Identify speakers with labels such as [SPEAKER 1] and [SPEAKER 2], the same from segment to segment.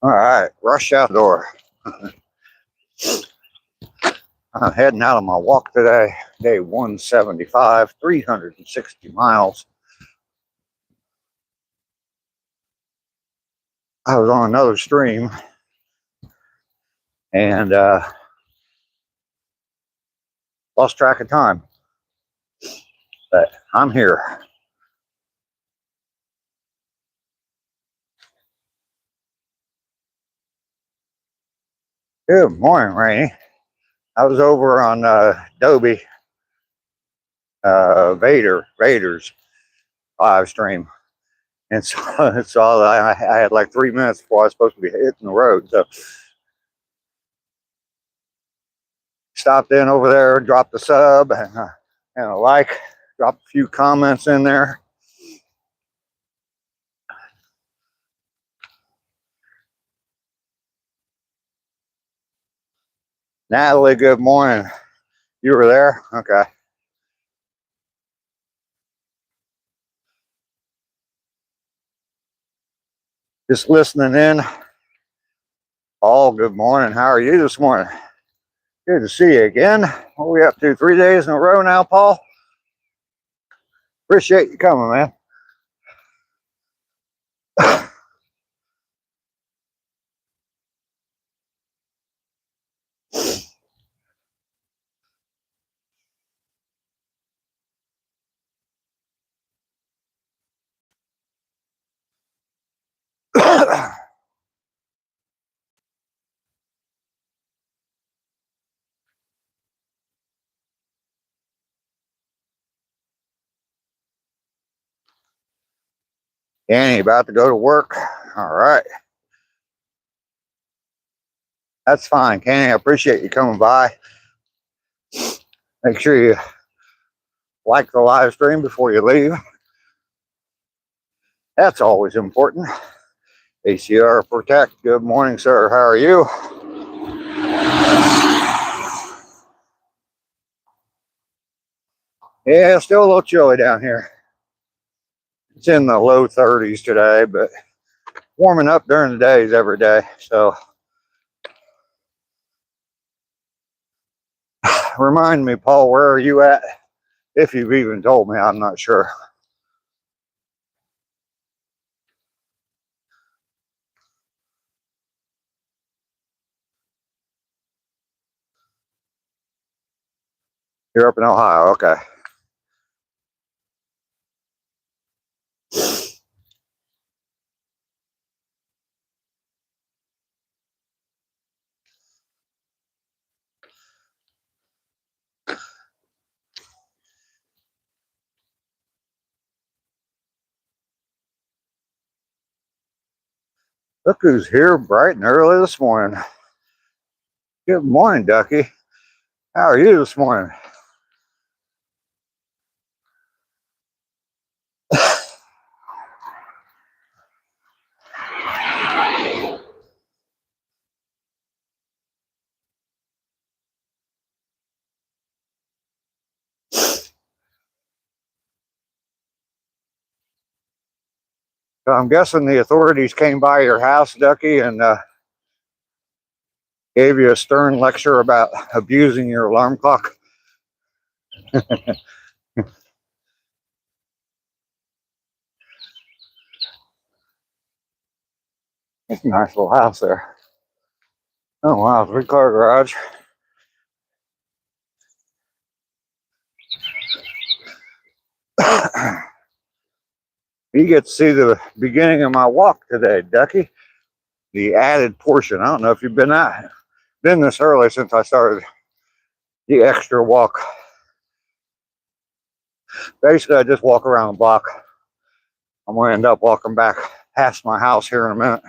[SPEAKER 1] All right, rush outdoor. I'm heading out on my walk today, day 175, 360 miles. I was on another stream and lost track of time, but I'm here. Good morning, Rainey. I was over on Adobe Vader's live stream and saw that I had like 3 minutes before I was supposed to be hitting the road. So stopped in over there, dropped a sub and a like, dropped a few comments in there. Natalie, good morning. You were there? Okay. Just listening in. Paul, good morning. How are you this morning? Good to see you again. What are we up to? 3 days in a row now, Paul? Appreciate you coming, man. Annie, about to go to work. All right. That's fine, Kenny. I appreciate you coming by. Make sure you like the live stream before you leave. That's always important. ACR Protect, good morning, sir. How are you? Yeah, still a little chilly down here. It's in the low 30s today, but warming up during the days every day. So remind me, Paul, where are you at? If you've even told me, I'm not sure. You're up in Ohio, okay. Look who's here bright and early this morning. Good morning, Ducky. How are you this morning? So I'm guessing the authorities came by your house, Ducky, and gave you a stern lecture about abusing your alarm clock. It's a nice little house there. Oh wow, 3-car garage. You get to see the beginning of my walk today, Ducky. The added portion. I don't know if you've been this early since I started the extra walk. Basically, I just walk around the block. I'm going to end up walking back past my house here in a minute.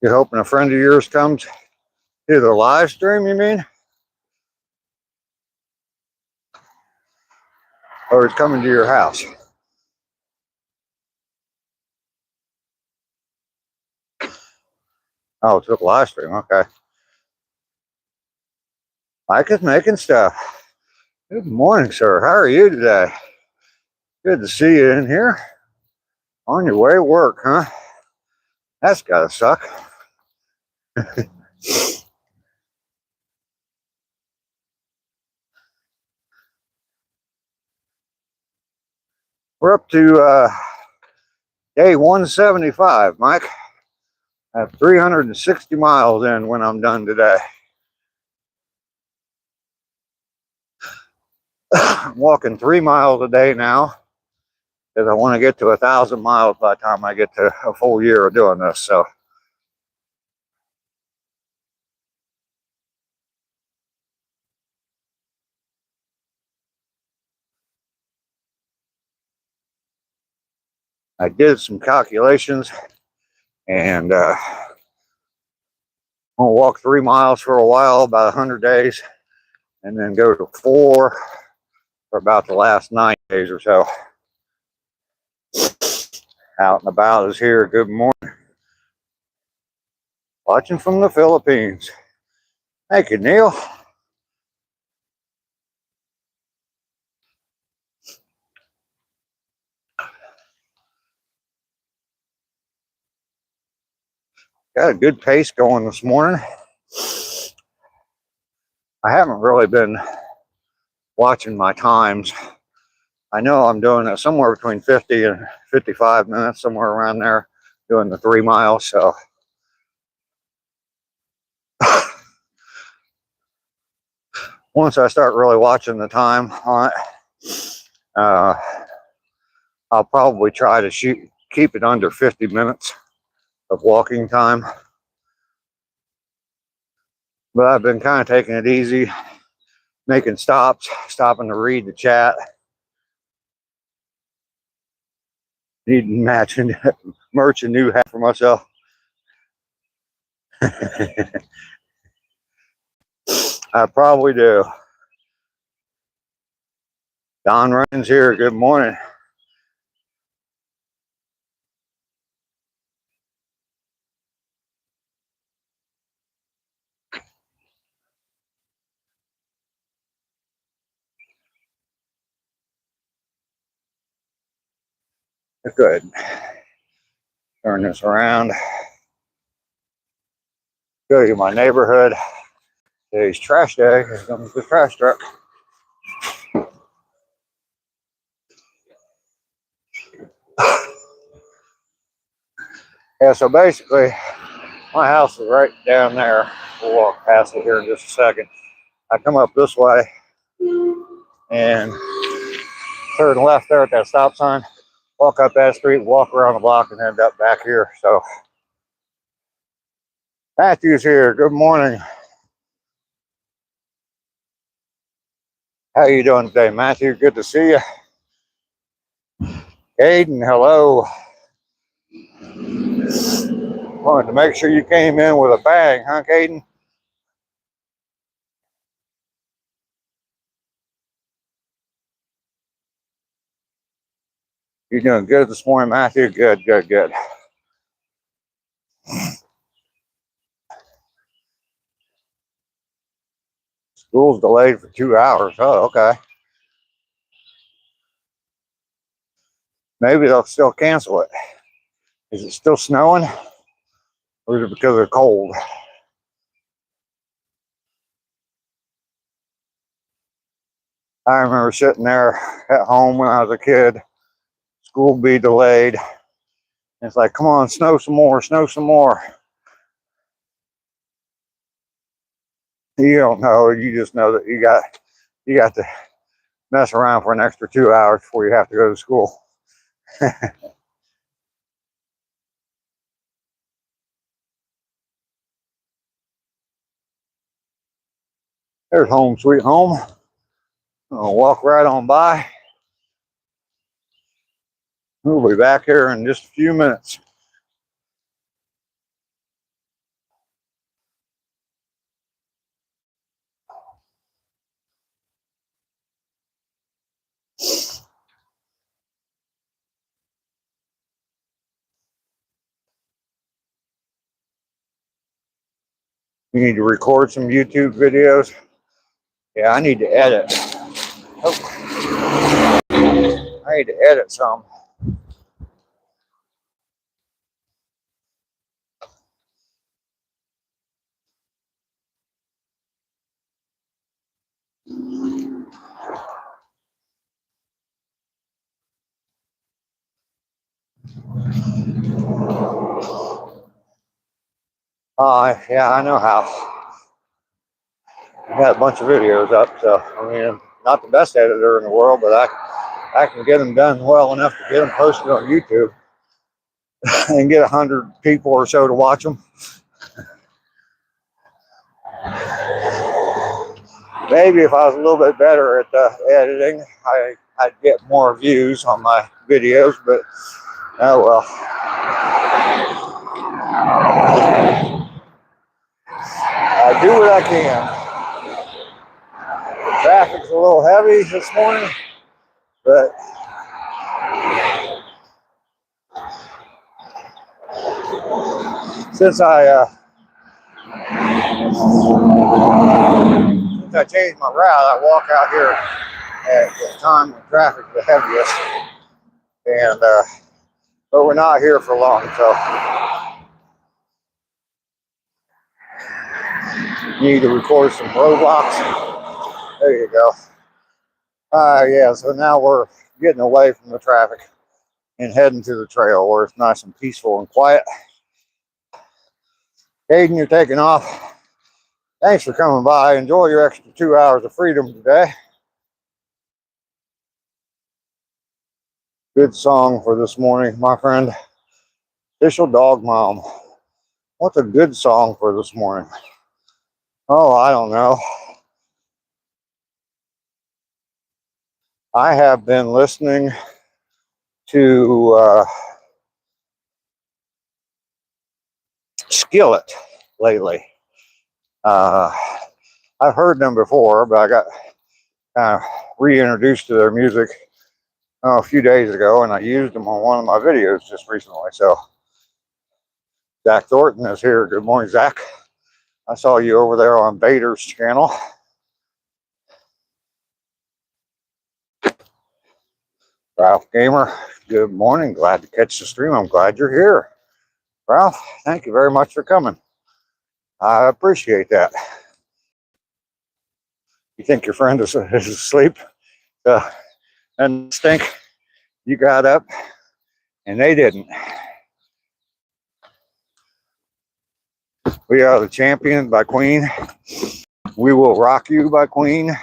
[SPEAKER 1] You hoping a friend of yours comes to the live stream, you mean? Or is coming to your house? Oh, to the live stream, okay. Mike is making stuff. Good morning, sir. How are you today? Good to see you in here. On your way to work, huh? That's gotta suck. We're up to day 175, Mike. I have 360 miles in when I'm done today. I'm walking 3 miles a day now because I want to get to 1,000 miles by the time I get to a full year of doing this. So I did some calculations, and I'm gonna walk 3 miles for a while, about 100 days, and then go to 4 for about the last 9 days or so. Out and about is here. Good morning. Watching from the Philippines. Thank you, Neil. Got a good pace going this morning. I haven't really been watching my times. I know I'm doing it somewhere between 50 and 55 minutes, somewhere around there, doing the 3 miles. So once I start really watching the time on it, I'll probably try to keep it under 50 minutes of walking time. But I've been kind of taking it easy, making stops, stopping to read the chat. Needing matching merch and new hat for myself. I probably do. Don Ryan's here. Good morning. Good. Turn this around. Go to my neighborhood. Today's trash day. Here comes the trash truck. Yeah, so basically, my house is right down there. We'll walk past it here in just a second. I come up this way and turn left there at that stop sign, walk up that street, walk around the block, and end up back here. So Matthew's here. Good morning. How you doing today, Matthew? Good to see you. Aiden, hello. Wanted to make sure you came in with a bang, huh, Aiden? You doing good this morning, Matthew? Good, good, good. School's delayed for 2 hours. Oh, okay. Maybe they'll still cancel it. Is it still snowing? Or is it because of cold? I remember sitting there at home when I was a kid. School be delayed. It's like, come on, snow some more, snow some more. You don't know. You just know that you got to mess around for an extra 2 hours before you have to go to school. There's home sweet home. I'll walk right on by. We'll be back here in just a few minutes. You need to record some YouTube videos. Yeah, I need to edit. Oh, I need to edit some. Yeah, I know how. I got a bunch of videos up, so I mean, I'm not the best editor in the world, but I can get them done well enough to get them posted on YouTube and get 100 people or so to watch them. Maybe if I was a little bit better at editing, I'd get more views on my videos, but oh well. I do what I can. Traffic's a little heavy this morning, but since I changed my route, I walk out here at the time when traffic's the heaviest, and but we're not here for long, so need to record some roadblocks. There you go. Yeah, so now we're getting away from the traffic and heading to the trail where it's nice and peaceful and quiet. Hayden, you're taking off. Thanks for coming by. Enjoy your extra 2 hours of freedom today. Good song for this morning, my friend. Official Dog Mom. What's a good song for this morning? Oh, I don't know. I have been listening to Skillet lately. I've heard them before, but I got kind of reintroduced to their music a few days ago, and I used them on one of my videos just recently. So Zach Thornton is here. Good morning, Zach. I saw you over there on Bader's channel. Ralph Gamer, good morning. Glad to catch the stream. I'm glad you're here. Ralph, thank you very much for coming. I appreciate that. You think your friend is asleep? And stink, you got up and they didn't. We Are the Champion by Queen. We Will Rock You by Queen.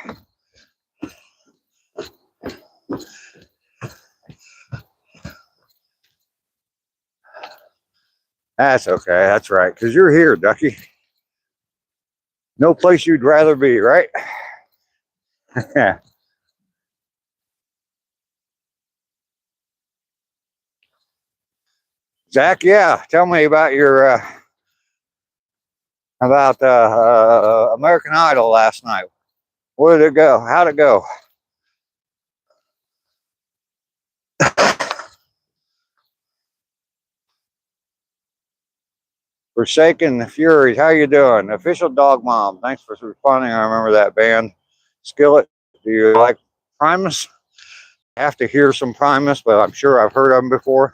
[SPEAKER 1] That's okay. That's right. Because you're here, Ducky. No place you'd rather be, right? Yeah. Zach, yeah. Tell me about your American Idol last night. Where did it go? How'd it go? Forsaken the Furies, how you doing? Official Dog Mom, thanks for responding. I remember that band. Skillet, do you like Primus? I have to hear some Primus, but I'm sure I've heard of them before.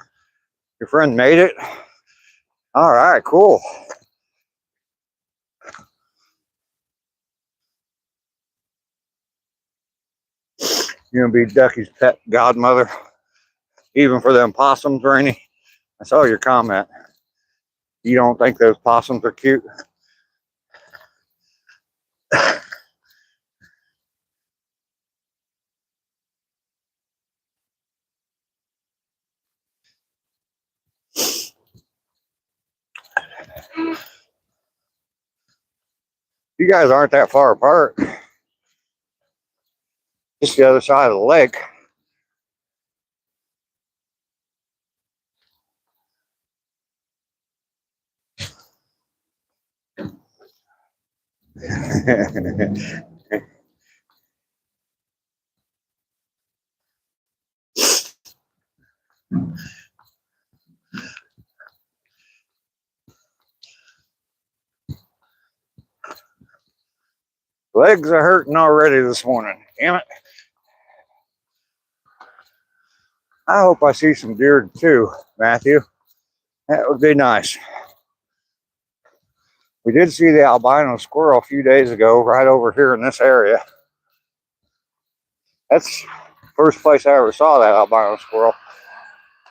[SPEAKER 1] Your friend made it? All right, cool. You gonna be Ducky's pet godmother, even for them possums, Rainy? I saw your comment. You don't think those possums are cute? You guys aren't that far apart. Just the other side of the lake. Legs are hurting already this morning. Damn it. I hope I see some deer too, Matthew. That would be nice. We did see the albino squirrel a few days ago right over here in this area. That's the first place I ever saw that albino squirrel.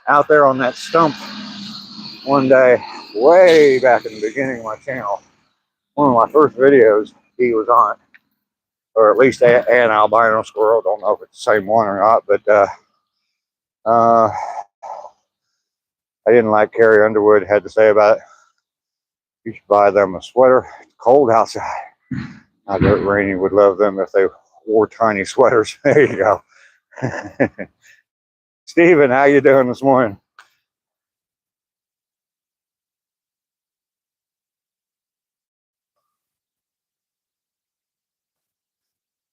[SPEAKER 1] Out there on that stump one day, way back in the beginning of my channel. One of my first videos he was on. Or at least an albino squirrel. Don't know if it's the same one or not, but I didn't like Carrie Underwood had to say about it. You should buy them a sweater. It's cold outside. I bet Rainey would love them if they wore tiny sweaters. There you go. Steven, how you doing this morning?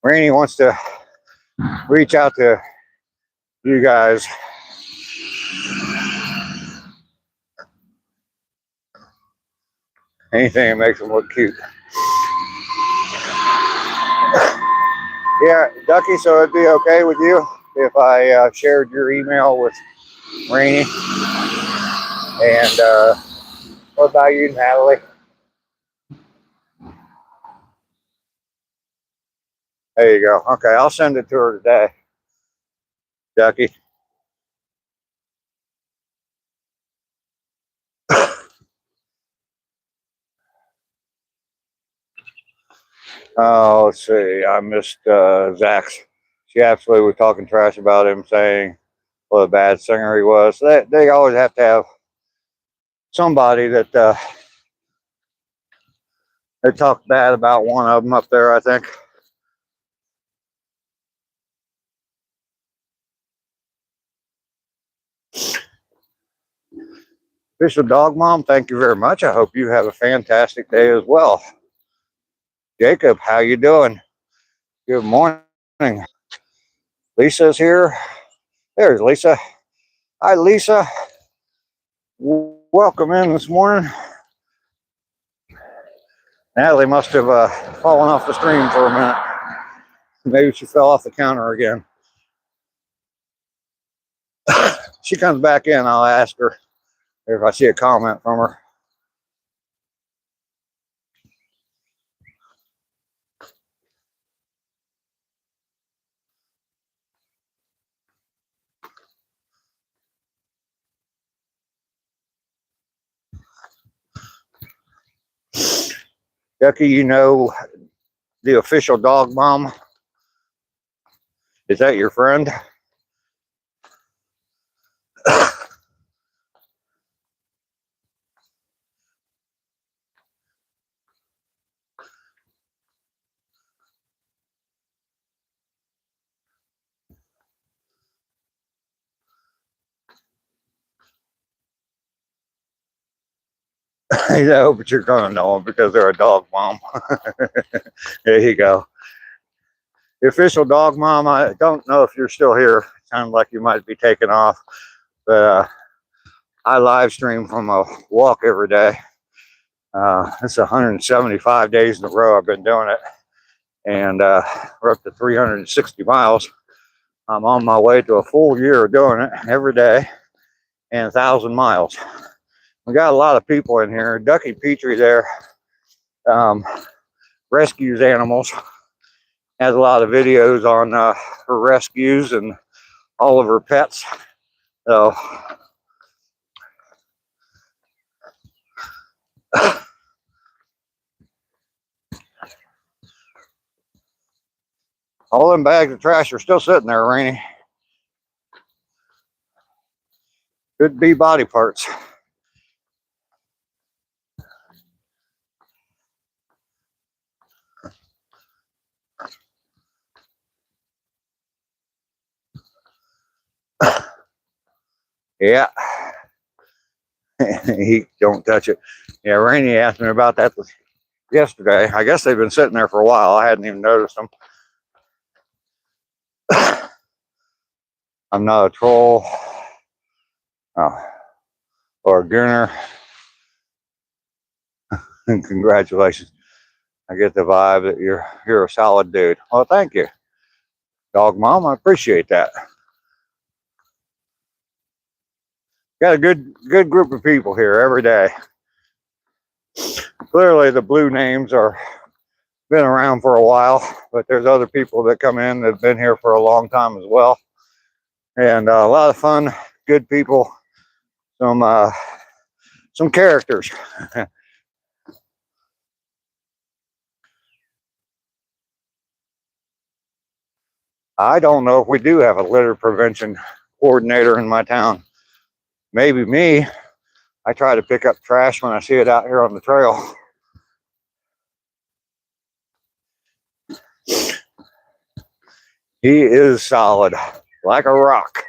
[SPEAKER 1] Rainey wants to reach out to you guys. Anything that makes them look cute. Yeah, Ducky, so it'd be okay with you if I shared your email with Rainey? And what about you, Natalie? There you go. Okay, I'll send it to her today, Ducky. Oh, let's see. I missed Zach's. She absolutely was talking trash about him, saying what a bad singer he was. They always have to have somebody that they talk bad about one of them up there, I think. Official Dog Mom, thank you very much. I hope you have a fantastic day as well. Jacob, how you doing? Good morning. Lisa's here. There's Lisa. Hi, Lisa. Welcome in this morning. Natalie must have fallen off the stream for a minute. Maybe she fell off the counter again. She comes back in, I'll ask her if I see a comment from her. Ducky, you know the official dog mom? Is that your friend? I know, but you're gonna know them because they're a dog mom. There you go. The official dog mom, I don't know if you're still here. It sounds like you might be taking off. But I live stream from a walk every day. It's 175 days in a row I've been doing it. And we're up to 360 miles. I'm on my way to a full year of doing it every day and 1,000 miles. We got a lot of people in here. Ducky Petrie there rescues animals. Has a lot of videos on her rescues and all of her pets. So all them bags of trash are still sitting there, Rainey. Could be body parts. Yeah. He don't touch it. Yeah, Rainey asked me about that yesterday. I guess they've been sitting there for a while. I hadn't even noticed them. I'm not a troll or a gooner. Congratulations. I get the vibe that you're a solid dude. Well, thank you, dog mom. I appreciate that. Got a good group of people here every day. Clearly, the blue names are been around for a while, but there's other people that come in that have been here for a long time as well, and a lot of fun, good people, some characters. I don't know if we do have a litter prevention coordinator in my town. Maybe me. I try to pick up trash when I see it out here on the trail. He is solid, like a rock.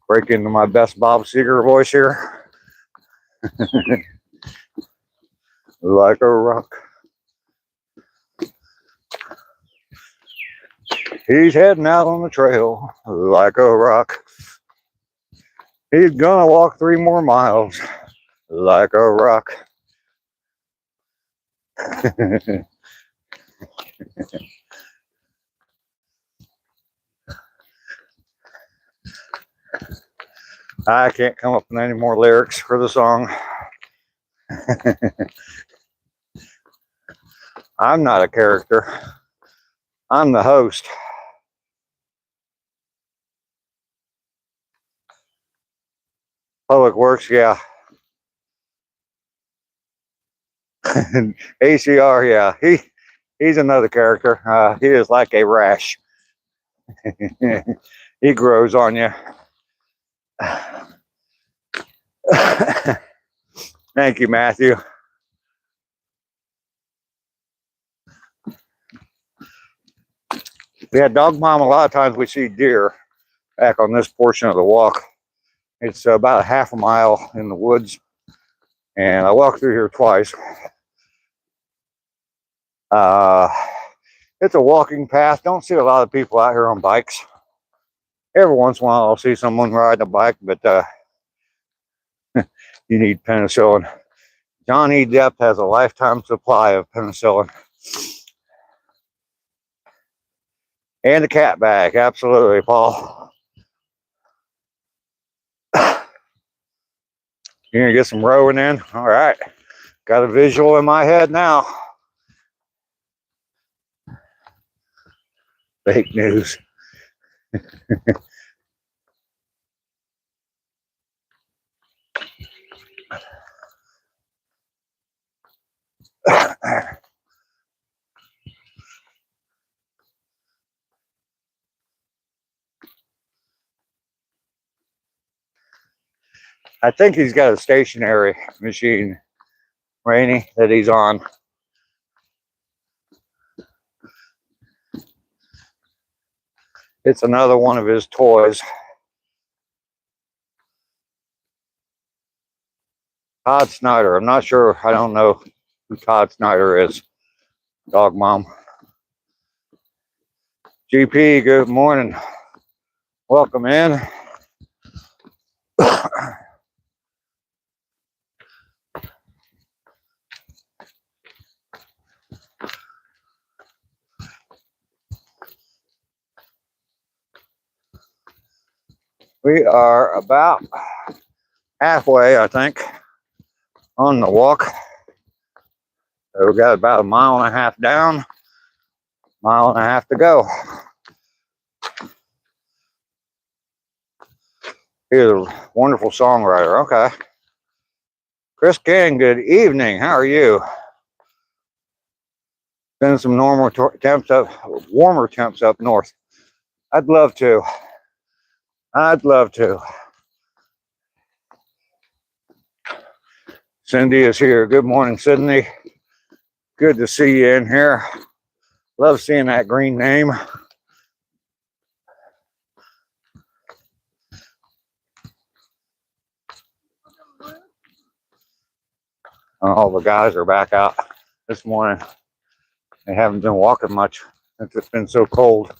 [SPEAKER 1] Break into my best Bob Seger voice here. Like a rock. He's heading out on the trail like a rock. He's gonna walk 3 more miles like a rock. I can't come up with any more lyrics for the song. I'm not a character. I'm the host. Public Works, yeah. ACR, yeah. He's another character. He is like a rash. He grows on you. Thank you, Matthew. Yeah, dog mom, a lot of times we see deer back on this portion of the walk. It's about a half a mile in the woods, and I walked through here twice. It's a walking path. Don't see a lot of people out here on bikes. Every once in a while I'll see someone riding a bike, but you need penicillin. John E. Depp has a lifetime supply of penicillin. And a cat bag, absolutely, Paul. You're gonna get some rowing in? All right. Got a visual in my head now. Fake news. I think he's got a stationary machine, Rainy, that he's on. It's another one of his toys. Todd Snyder. I'm not sure. I don't know who Todd Snyder is. Dog mom. GP, good morning. Welcome in. We are about halfway, I think, on the walk. So we've got about a mile and a half down, mile and a half to go. He's a wonderful songwriter. Okay. Chris King, good evening. How are you? Been some normal temps up, warmer temps up north. I'd love to. I'd love to. Cindy is here. Good morning, Sydney. Good to see you in here. Love seeing that green name. All the guys are back out this morning. They haven't been walking much since it's been so cold.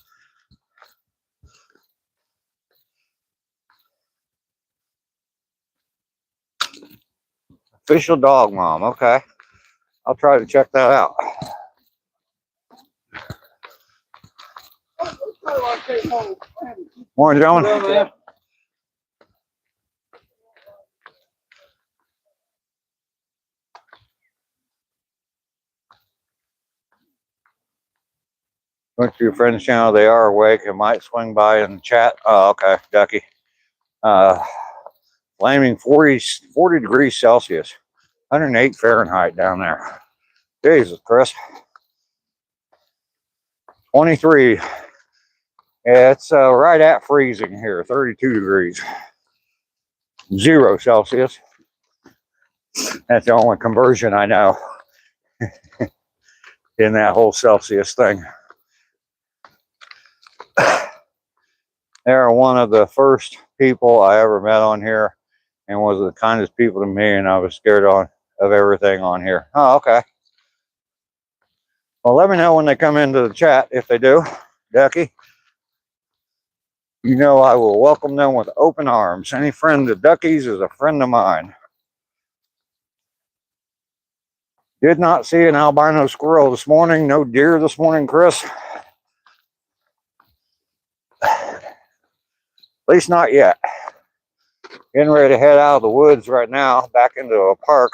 [SPEAKER 1] Official dog mom, okay. I'll try to check that out. Morning, gentlemen. Went to your friend's channel. They are awake. It might swing by in the chat. Oh, okay, Ducky. Flaming 40 degrees Celsius, 108 Fahrenheit down there. Jesus, Chris. 23. Yeah, it's right at freezing here, 32 degrees. 0 Celsius. That's the only conversion I know in that whole Celsius thing. They're one of the first people I ever met on here and was the kindest people to me, and I was scared of everything on here. Oh, okay. Well, let me know when they come into the chat, if they do, Ducky. You know I will welcome them with open arms. Any friend of Ducky's is a friend of mine. Did not see an albino squirrel this morning. No deer this morning, Chris. At least not yet. Getting ready to head out of the woods right now, back into a park.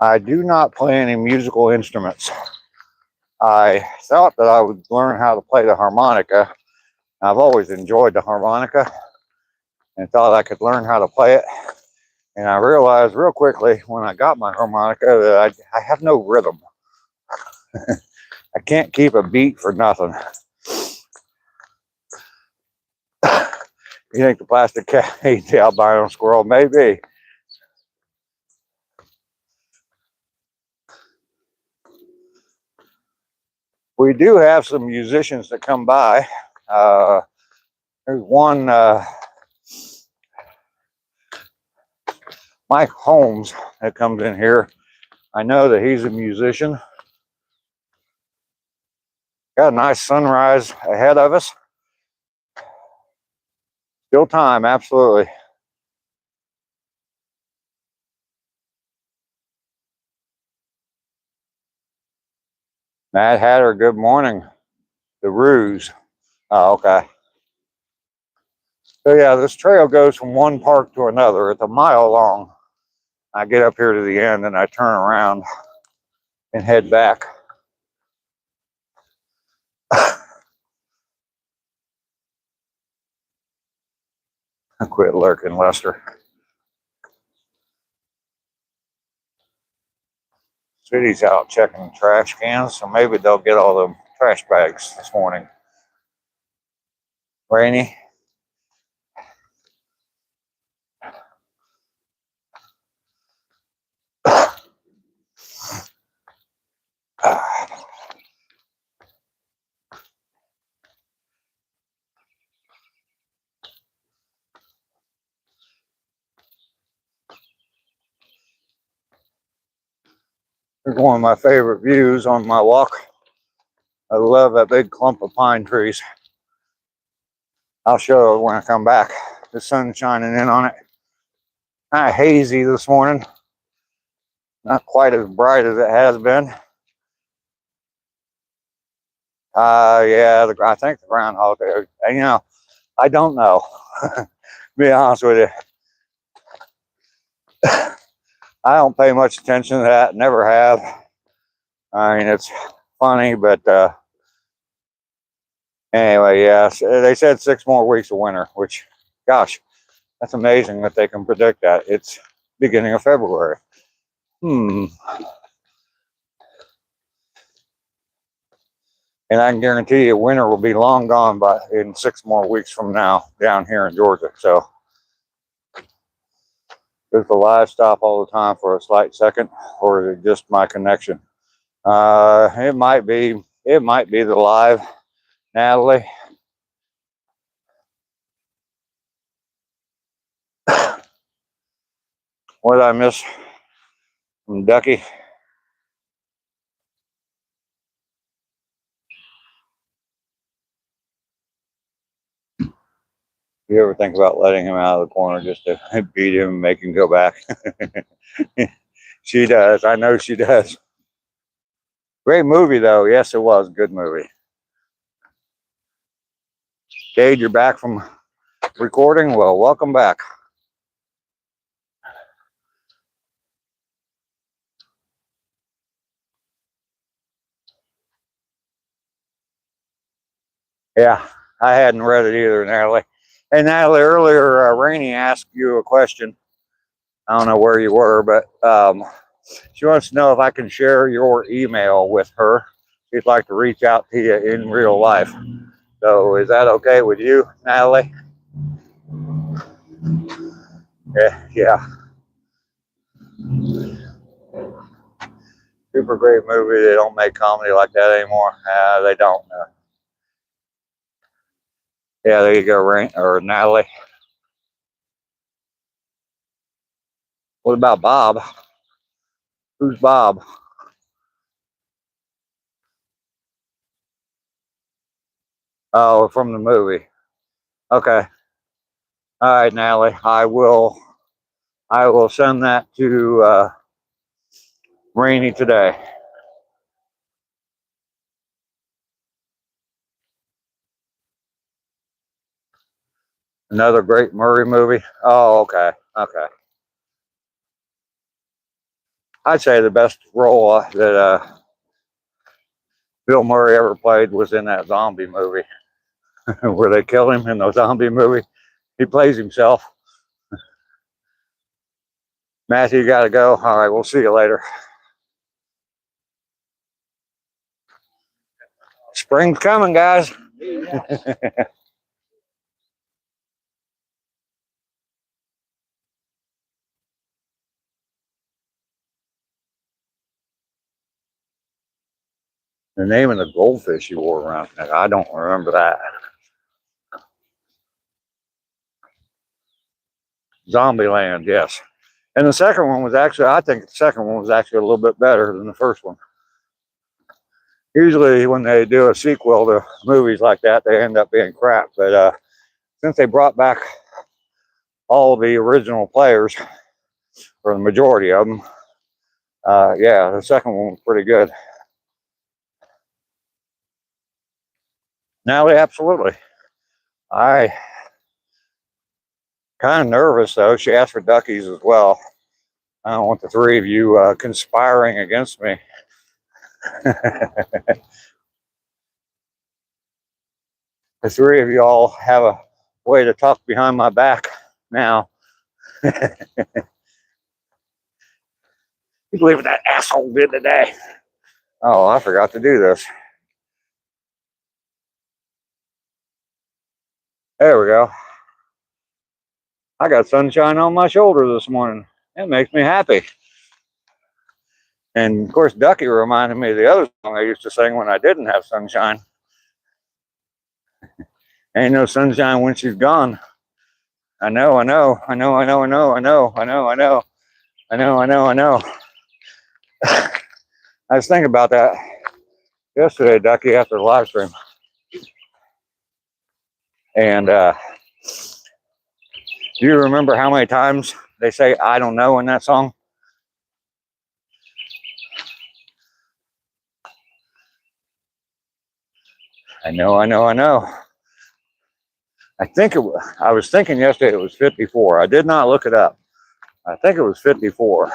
[SPEAKER 1] I do not play any musical instruments. I thought that I would learn how to play the harmonica. I've always enjoyed the harmonica and thought I could learn how to play it. And I realized real quickly when I got my harmonica that I have no rhythm. I can't keep a beat for nothing. You think the plastic cat ate the albino squirrel? Maybe. We do have some musicians that come by. There's one, Mike Holmes, that comes in here. I know that he's a musician. Got a nice sunrise ahead of us. Still time, absolutely. Mad Hatter, good morning. The Ruse. Oh, okay. So yeah, this trail goes from one park to another. It's a mile long. I get up here to the end and I turn around and head back. I quit lurking, Lester. City's out checking trash cans, so maybe they'll get all the trash bags this morning. Rainy. Here's one of my favorite views on my walk. I love that big clump of pine trees. I'll show it when I come back. The sun's shining in on it. Kind of hazy this morning. Not quite as bright as it has been. Yeah, I think the groundhog, you know, I don't know. Be honest with you. I don't pay much attention to that, never have. I mean, it's funny, but anyway, yeah, they said 6 more weeks of winter, which, gosh, that's amazing that they can predict that. It's beginning of February. And I can guarantee you winter will be long gone in 6 more weeks from now down here in Georgia. So is the live stop all the time for a slight second, or is it just my connection? It might be the live, Natalie. What did I miss from Ducky? You ever think about letting him out of the corner just to beat him and make him go back? She does. I know she does. Great movie, though. Yes, it was. Good movie. Cade, you're back from recording. Well, welcome back. Yeah, I hadn't read it either, Natalie. Hey, Natalie, earlier, Rainey asked you a question. I don't know where you were, but she wants to know if I can share your email with her. She'd like to reach out to you in real life. So is that okay with you, Natalie? Yeah. Super great movie. They don't make comedy like that anymore. They don't. Yeah, there you go, Rain or Natalie. What about Bob? Who's Bob? Oh, from the movie. Okay. All right, Natalie. I will send that to Rainey today. Another great Murray movie. Oh, okay. Okay. I'd say the best role that Bill Murray ever played was in that zombie movie where they kill him in the zombie movie. He plays himself. Matthew, you got to go. All right, we'll see you later. Spring's coming, guys. The name of the goldfish you wore around. I don't remember that. Zombieland, yes. And the second one was actually, I think the second one was actually a little bit better than the first one. Usually when they do a sequel to movies like that, they end up being crap. But since they brought back all the original players, or the majority of them, yeah, the second one was pretty good. Natalie, absolutely. I kind of nervous though. She asked for duckies as well. I don't want the three of you conspiring against me. The three of you all have a way to talk behind my back now. You believe what that asshole did today? Oh, I forgot to do this. There we go. I got sunshine on my shoulder this morning. It makes me happy. And of course, Ducky reminded me of the other song I used to sing when I didn't have sunshine. Ain't no sunshine when she's gone. I know, I know, I know, I know, I know, I know, I know, I know, I know, I know, I know. I was thinking about that yesterday, Ducky, after the live stream. And do you remember how many times they say "I don't know" in that song? I know, I know, I know. I think I was thinking yesterday it was 54. I did not look it up. I think it was 54.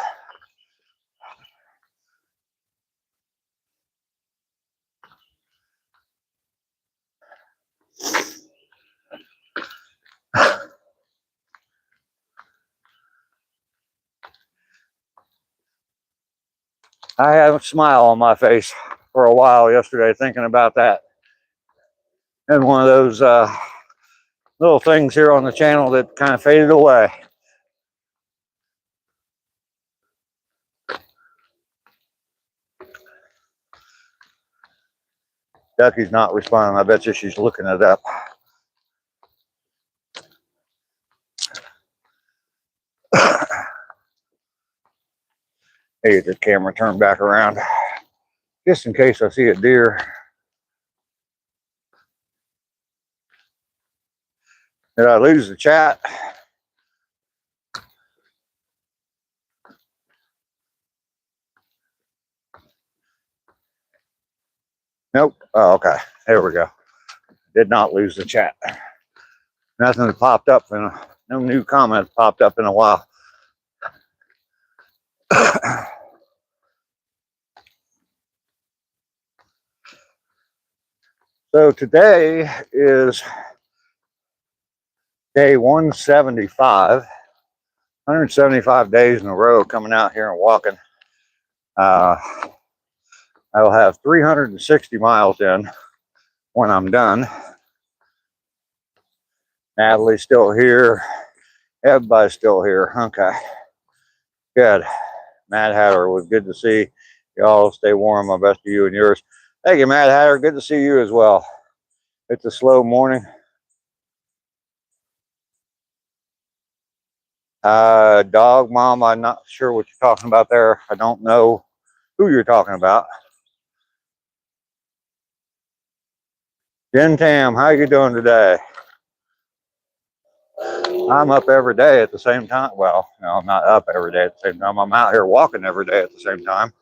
[SPEAKER 1] I had a smile on my face for a while yesterday thinking about that. And one of those little things here on the channel that kind of faded away. Ducky's not responding. I bet you she's looking it up. Hey, get the camera turned back around. Just in case I see a deer. Did I lose the chat? Nope. Oh, okay. There we go. Did not lose the chat. Nothing popped up, and no new comments popped up in a while. So today is day 175, 175 days in a row coming out here and walking. I will have 360 miles in when I'm done. Natalie's still here. Everybody's still here. Okay. Good. Mad Hatter, it was good to see y'all. Stay warm. My best to you and yours. Thank you, Mad Hatter. Good to see you as well. It's a slow morning. Dog mom, I'm not sure what you're talking about there. I don't know who you're talking about. Jen Tam, how you doing today? I'm up every day at the same time. Well, no, I'm not up every day at the same time. I'm out here walking every day at the same time.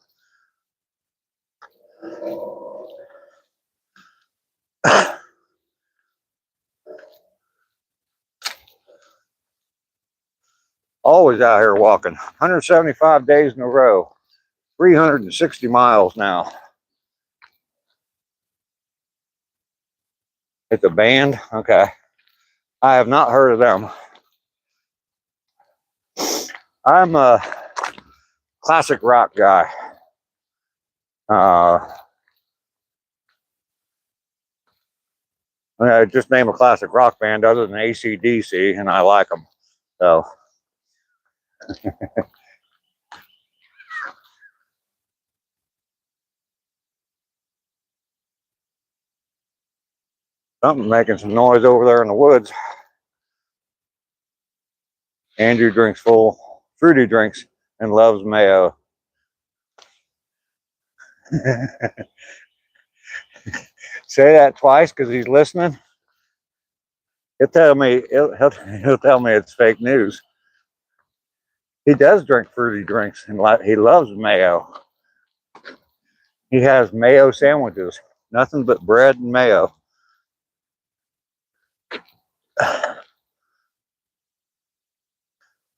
[SPEAKER 1] Always out here walking. 175 days in a row. 360 miles now. It's a band? Okay. I have not heard of them. I'm a classic rock guy. I just name a classic rock band other than AC/DC, and I like them. So. Something making some noise over there in the woods. Andrew drinks full fruity drinks and loves mayo. Say that twice because he's listening. He'll tell me it's fake news. He does drink fruity drinks and he loves mayo. He has mayo sandwiches, nothing but bread and mayo.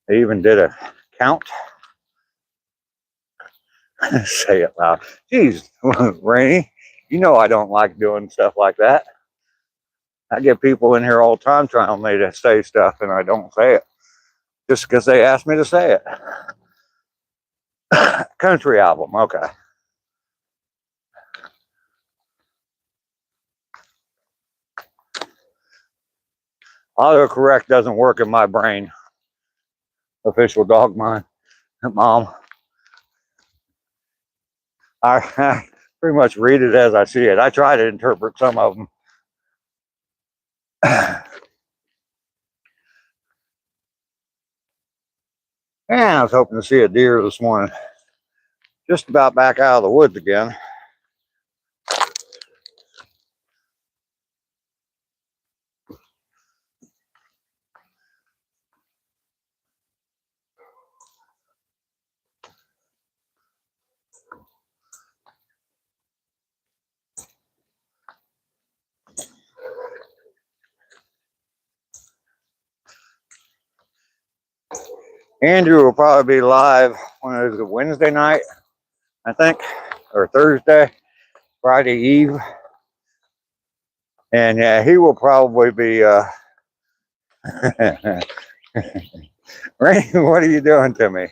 [SPEAKER 1] They even did a count. Say it loud. Jeez, Rainey, you know I don't like doing stuff like that. I get people in here all the time trying me to say stuff, and I don't say it just because they asked me to say it. Country album, okay. Autocorrect doesn't work in my brain. Official dog mine, mom. I pretty much read it as I see it. I try to interpret some of them. And I was hoping to see a deer this morning. Just about back out of the woods again. Andrew will probably be live when it is a Wednesday night, I think, or Thursday, Friday Eve. And yeah, he will probably be Rainey, what are you doing to me?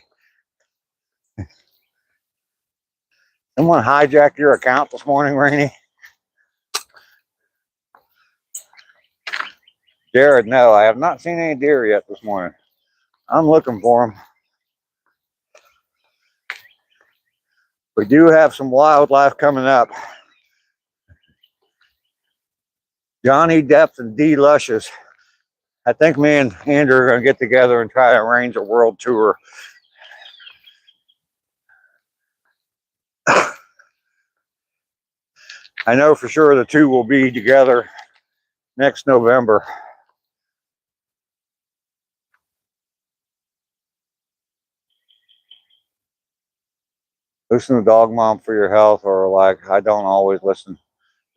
[SPEAKER 1] Someone hijacked your account this morning, Rainey? Jared, no, I have not seen any deer yet this morning. I'm looking for them. We do have some wildlife coming up. Johnny Depp and D. Luscious. I think me and Andrew are going to get together and try to arrange a world tour. I know for sure the two will be together next November. Listen to Dog Mom for your health, or like, I don't always listen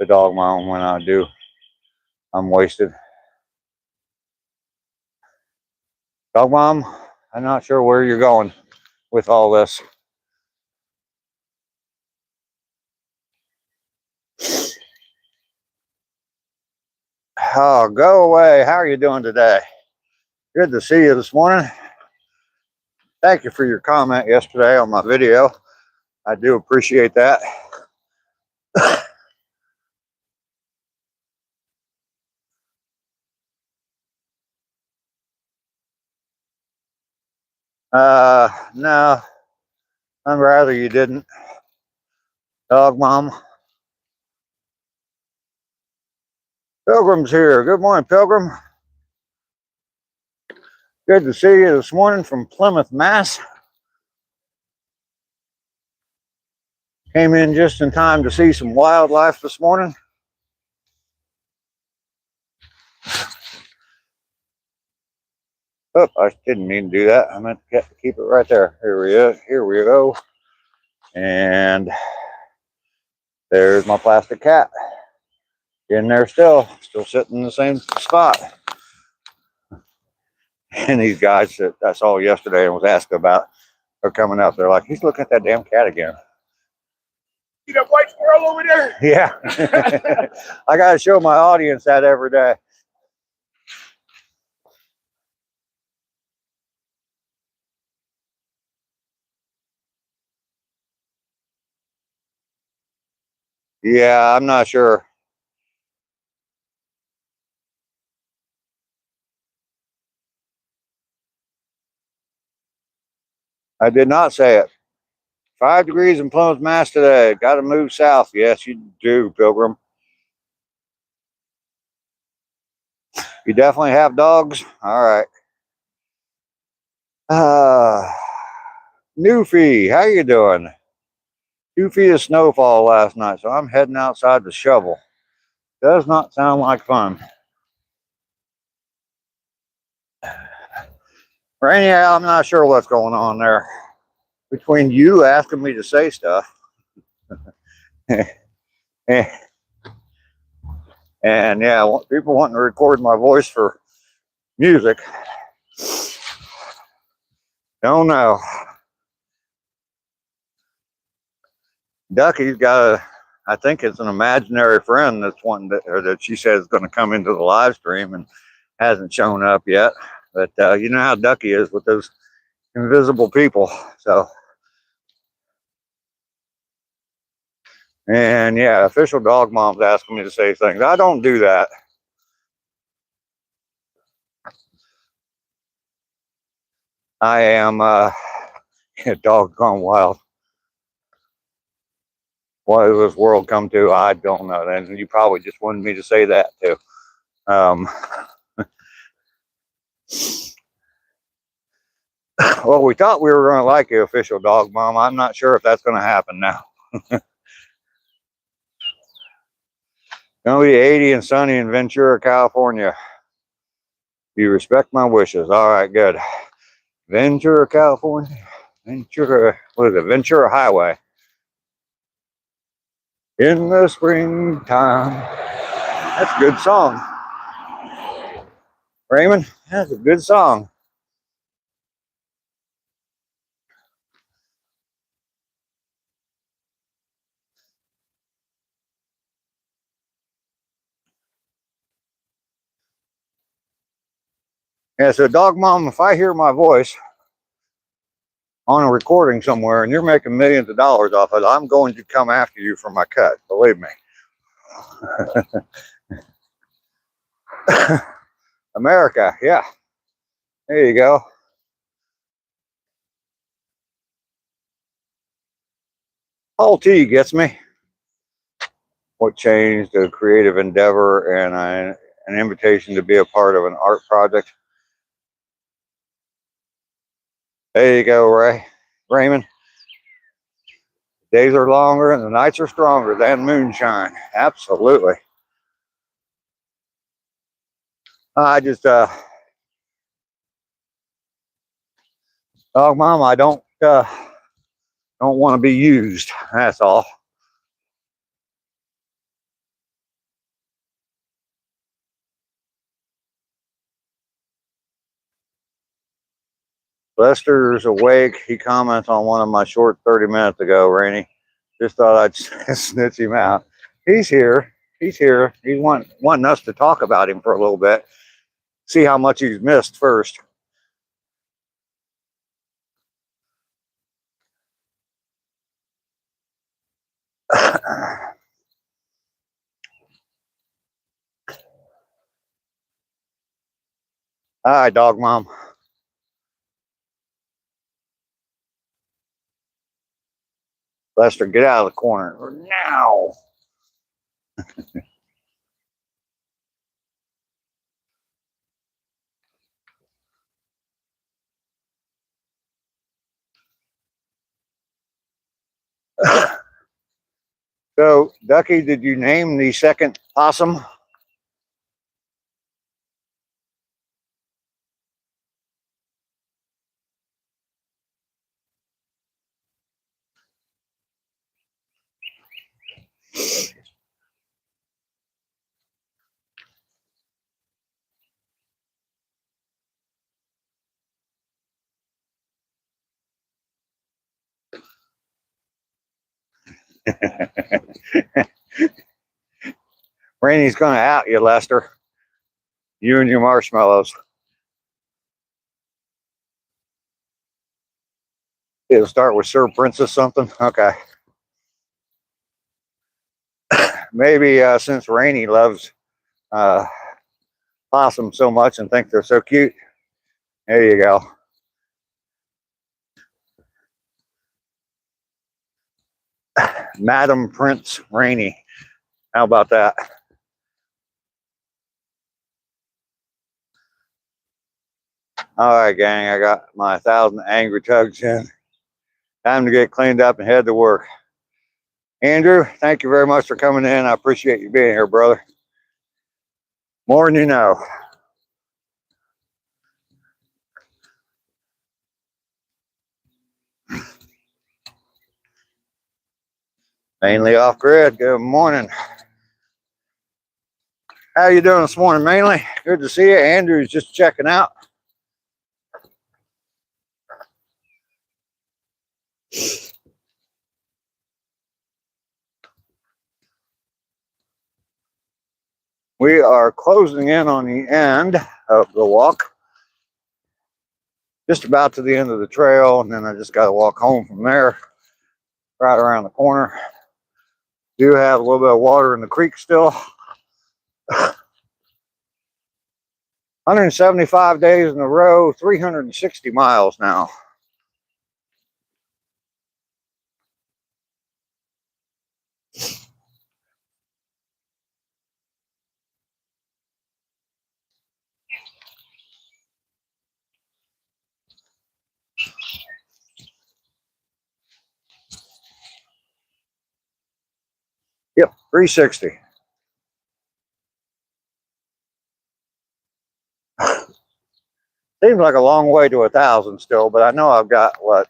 [SPEAKER 1] to Dog Mom. When I do, I'm wasted. Dog Mom, I'm not sure where you're going with all this. Oh, go away. How are you doing today? Good to see you this morning. Thank you for your comment yesterday on my video. I do appreciate that. No, I'd rather you didn't. Dog Mom. Pilgrim's here. Good morning, Pilgrim. Good to see you this morning from Plymouth, Mass. Came in just in time to see some wildlife this morning. Oh, I didn't mean to do that. I meant to keep it right there. Here we go. And there's my plastic cat. In there still sitting in the same spot. And these guys that I saw yesterday and was asked about are coming up. They're like, he's looking at that damn cat again.
[SPEAKER 2] See that white squirrel over there?
[SPEAKER 1] Yeah. I got to show my audience that every day. Yeah, I'm not sure. I did not say it. 5 degrees in Plymouth, Mass today. Got to move south. Yes, you do, Pilgrim. You definitely have dogs? All right. Newfie, how you doing? 2 feet of snowfall last night, so I'm heading outside to shovel. Does not sound like fun. Rainy, I'm not sure what's going on there. Between you asking me to say stuff and yeah, people wanting to record my voice for music. Don't know. Ducky's got a, I think it's an imaginary friend that's wanting to, or that she says is going to come into the live stream and hasn't shown up yet. But you know how Ducky is with those invisible people. So, and yeah, official dog mom's asking me to say things. I don't do that. I am dog gone wild. What does this world come to? I don't know. And you probably just wanted me to say that too. Well, we thought we were going to like you, official dog mom. I'm not sure if that's going to happen now. Going to be 80 and sunny in Ventura, California. You respect my wishes. All right, good. Ventura, California. Ventura, what is it? Ventura Highway. In the springtime. That's a good song. Raymond, that's a good song. Yeah, so dog mom, if I hear my voice on a recording somewhere and you're making millions of dollars off it, I'm going to come after you for my cut. Believe me. America, yeah. There you go. Whole tea gets me. What changed? A creative endeavor and an invitation to be a part of an art project. There you go, Raymond. Days are longer and the nights are stronger than moonshine. Absolutely. I just, dog mom, I don't Don't want to be used. That's all. Lester's awake. He comments on one of my short 30 minutes ago, Rainey. Just thought I'd snitch him out. He's here. He's here. He's wanting us to talk about him for a little bit. See how much he's missed first. Hi, dog mom. Lester, get out of the corner now. So, Ducky, did you name the second possum? Rainey's going to out you, Lester. You and your marshmallows. It'll start with Sir Princess something. Okay. Maybe since Rainey loves possum so much and thinks they're so cute. There you go. Madam Prince Rainey. How about that? All right, gang. I got my 1,000 angry tugs in. Time to get cleaned up and head to work. Andrew, thank you very much for coming in. I appreciate you being here, brother. More than you know. Mainly off grid. Good morning. How you doing this morning, Mainly? Good to see you. Andrew's just checking out. We are closing in on the end of the walk. Just about to the end of the trail, and then I just got to walk home from there, right around the corner. Do have a little bit of water in the creek still. 175 days in a row, 360 miles now. Yep, 360. Seems like a long way to 1,000 still, but I know I've got, what,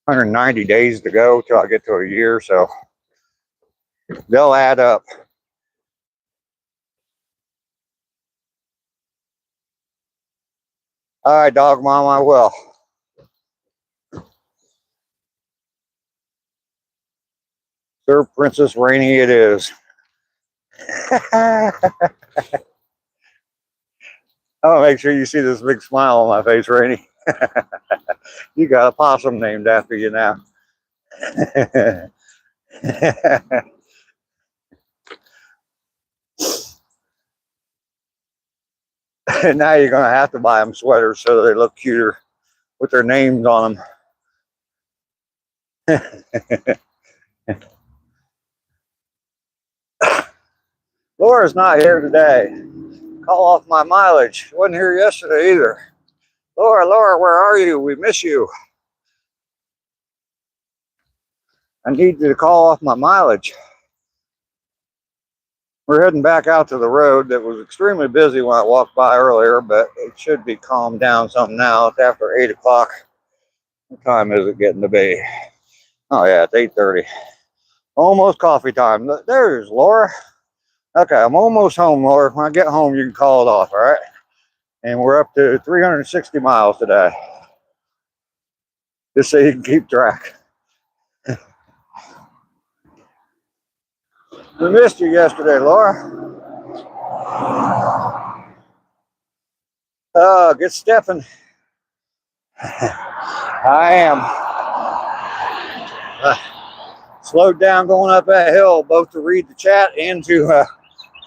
[SPEAKER 1] 190 days to go till I get to a year, so they'll add up. All right, dog mom, I will. Sir Princess Rainey it is. I'll make sure you see this big smile on my face, Rainey. You got a possum named after you now. Now you're going to have to buy them sweaters so they look cuter with their names on them. Laura's not here today. Call off my mileage. She wasn't here yesterday either. Laura, where are you? We miss you. I need you to call off my mileage. We're heading back out to the road that was extremely busy when I walked by earlier, but it should be calmed down some now. It's after 8 o'clock. What time is it getting to be? Oh yeah, it's 8:30. Almost coffee time. There's Laura. Okay, I'm almost home, Laura. When I get home, you can call it off, all right? And we're up to 360 miles today. Just so you can keep track. We missed you yesterday, Laura. Get stepping. I am. Slowed down going up that hill, both to read the chat and to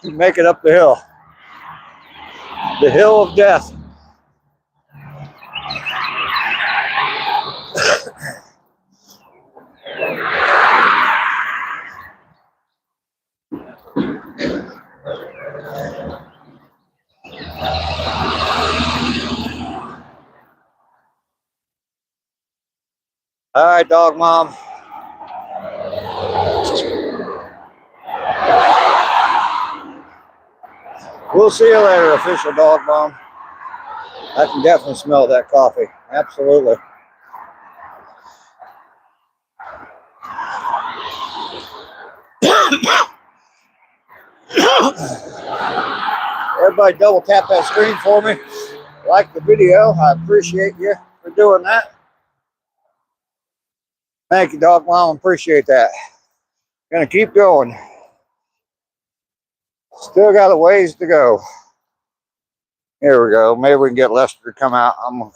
[SPEAKER 1] make it up the hill. The hill of death. All right, dog mom. We'll see you later, official dog mom. I can definitely smell that coffee. Absolutely. Everybody double tap that screen for me. Like the video. I appreciate you for doing that. Thank you, dog mom. Appreciate that. Gonna keep going. Still got a ways to go. Here we go. Maybe we can get Lester to come out. I'm gonna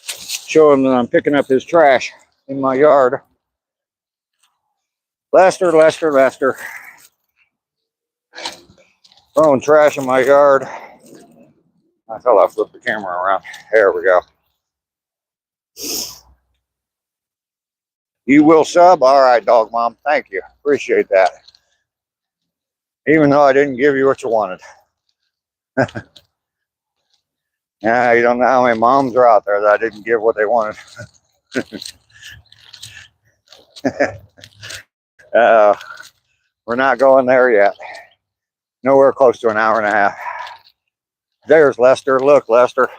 [SPEAKER 1] show him that I'm picking up his trash in my yard. Lester, Lester, Lester. Throwing trash in my yard. I thought I flipped the camera around. There we go. You will sub? All right, dog mom. Thank you. Appreciate that. Even though I didn't give you what you wanted. Yeah, you don't know how many moms are out there that I didn't give what they wanted. We're not going there yet. Nowhere close to an hour and a half. There's Lester. Look, Lester.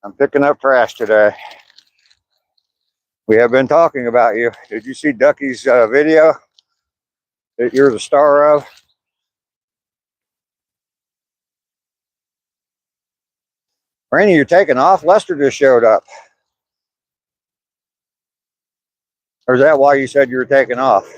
[SPEAKER 1] I'm picking up trash today. We have been talking about you. Did you see Ducky's video that you're the star of? Rainy, you're taking off? Lester just showed up. Or is that why you said you were taking off?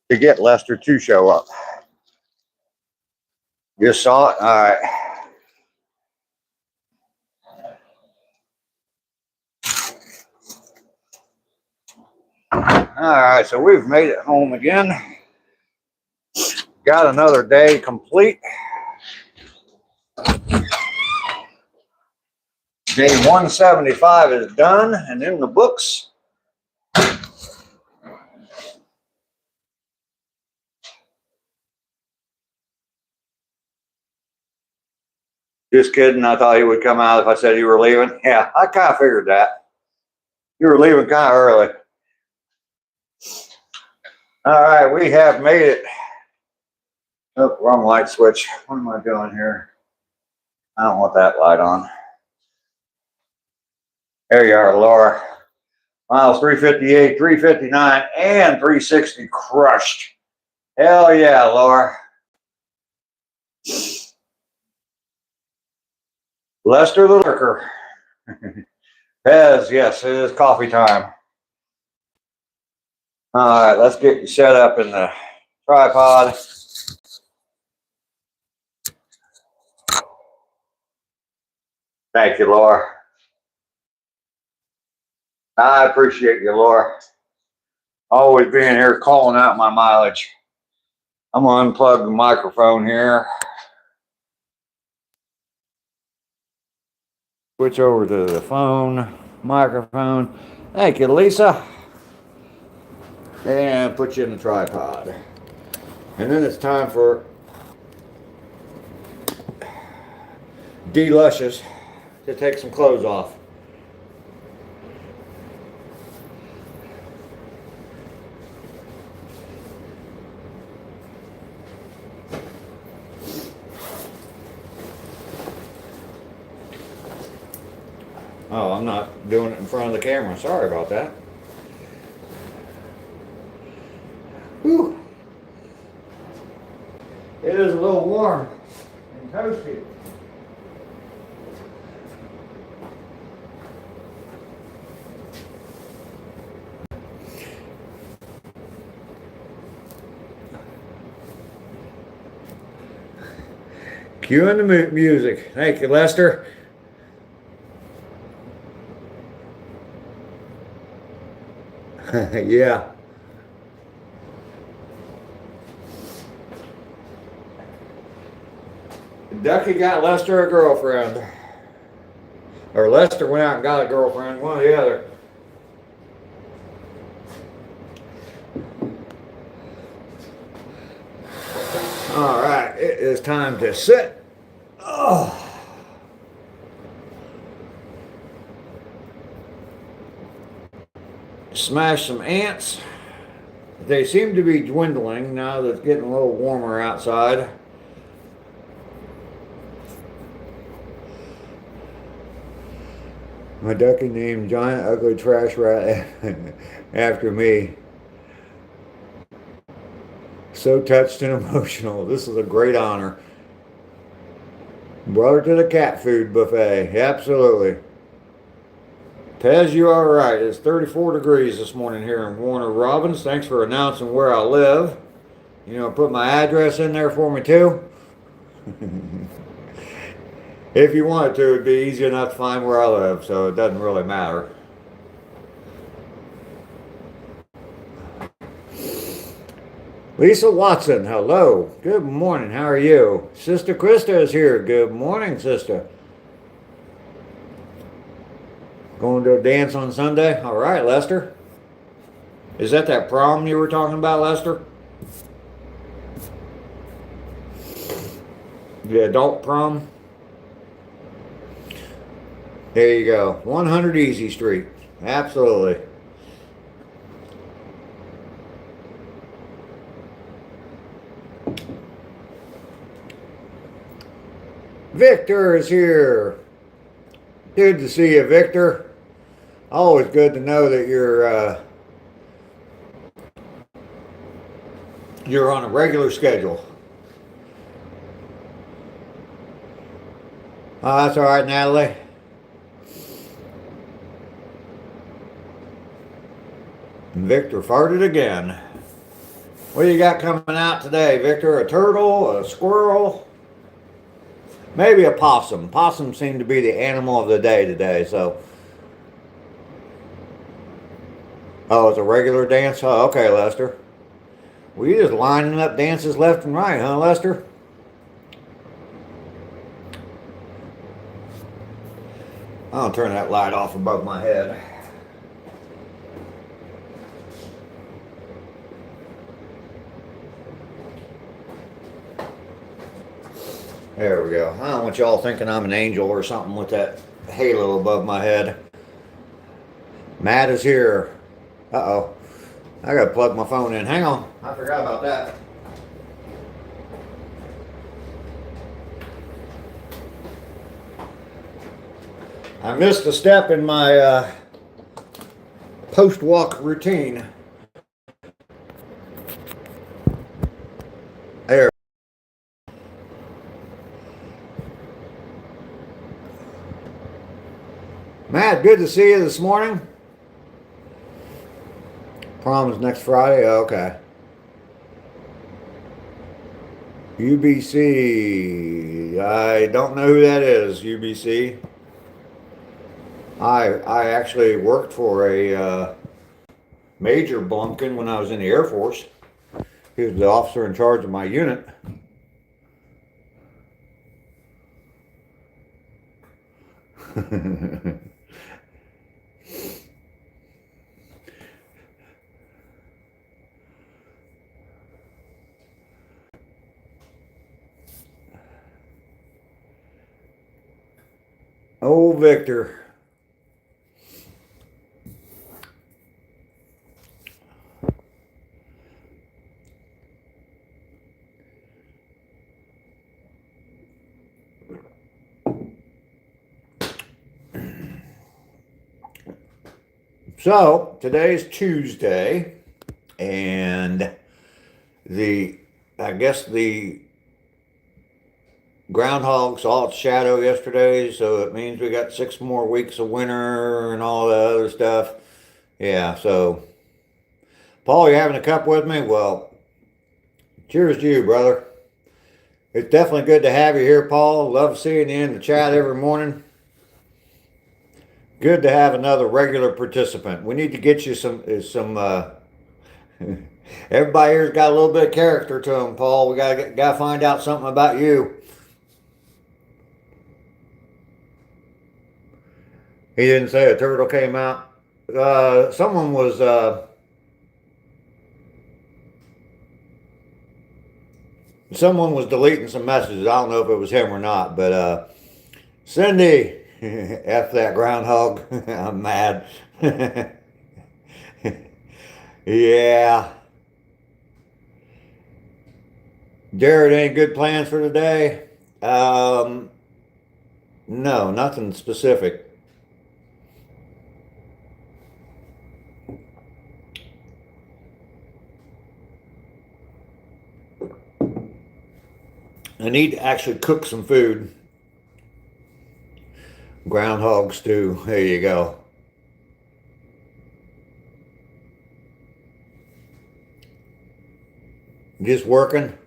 [SPEAKER 1] To get Lester to show up. You saw it? All right. All right, so we've made it home again. Got another day complete. Day 175 is done and in the books. Just kidding. I thought he would come out if I said you were leaving. Yeah, I kind of figured that. You were leaving kind of early. All right, we have made it. Oh, wrong light switch. What am I doing here? I don't want that light on. There you are, Laura. Miles 358, 359, and 360 crushed. Hell yeah, Laura. Lester the Lurker. Pez, yes, it is coffee time. All right, let's get you set up in the tripod. Thank you, Laura. I appreciate you, Laura. Always being here calling out my mileage. I'm going to unplug the microphone here. Switch over to the phone, microphone. Thank you, Lisa. And put you in the tripod. And then it's time for D-Luscious to take some clothes off. Oh, I'm not doing it in front of the camera. Sorry about that. Whew. It is a little warm and toasty. Cueing the music. Thank you, Lester. Yeah. Ducky got Lester a girlfriend. Or Lester went out and got a girlfriend, one or the other. All right, it is time to sit. Oh. Smash some ants. They seem to be dwindling now that it's getting a little warmer outside. My ducky named Giant Ugly Trash Rat after me. So touched and emotional. This is a great honor. Brother to the cat food buffet. Absolutely. Pez, you are right. It's 34 degrees this morning here in Warner Robins. Thanks for announcing where I live. You know, put my address in there for me too. If you wanted to, it'd be easy enough to find where I live, so it doesn't really matter. Lisa Watson, hello. Good morning. How are you? Sister Krista is here. Good morning, sister. Going to a dance on Sunday? All right, Lester. Is that prom you were talking about, Lester? The adult prom? There you go. 100 Easy Street. Absolutely. Victor is here. Good to see you, Victor. Always good to know that you're on a regular schedule. Oh, that's all right, Natalie. Victor farted again. What do you got coming out today, Victor? A turtle? A squirrel? Maybe a possum. Possums seem to be the animal of the day today, so. Oh, it's a regular dance? Oh, okay, Lester. Well, you're just lining up dances left and right, huh, Lester? I'll turn that light off above my head. There we go. I don't want y'all thinking I'm an angel or something with that halo above my head. Matt is here. Uh-oh. I gotta plug my phone in. Hang on. I forgot about that. I missed a step in my post-walk routine. There. Matt, good to see you this morning. Prom is next Friday? Oh, okay. UBC. I don't know who that is, UBC. I actually worked for a Major Blumpkin when I was in the Air Force. He was the officer in charge of my unit. Oh, Victor. So today's Tuesday, and I guess the groundhog saw its shadow yesterday, so it means we got 6 more weeks of winter and all the other stuff. Yeah, so Paul, you having a cup with me? Well, cheers to you, brother. It's definitely good to have you here, Paul. Love seeing you in the chat every morning. Good to have another regular participant. We need to get you some. Everybody here's got a little bit of character to them, Paul. We gotta find out something about you. He didn't say a turtle came out. Someone was deleting some messages. I don't know if it was him or not, but Cindy, F that groundhog. I'm mad. Yeah. Jared, any good plans for today? No, nothing specific. I need to actually cook some food. Groundhog stew. There you go. Just working.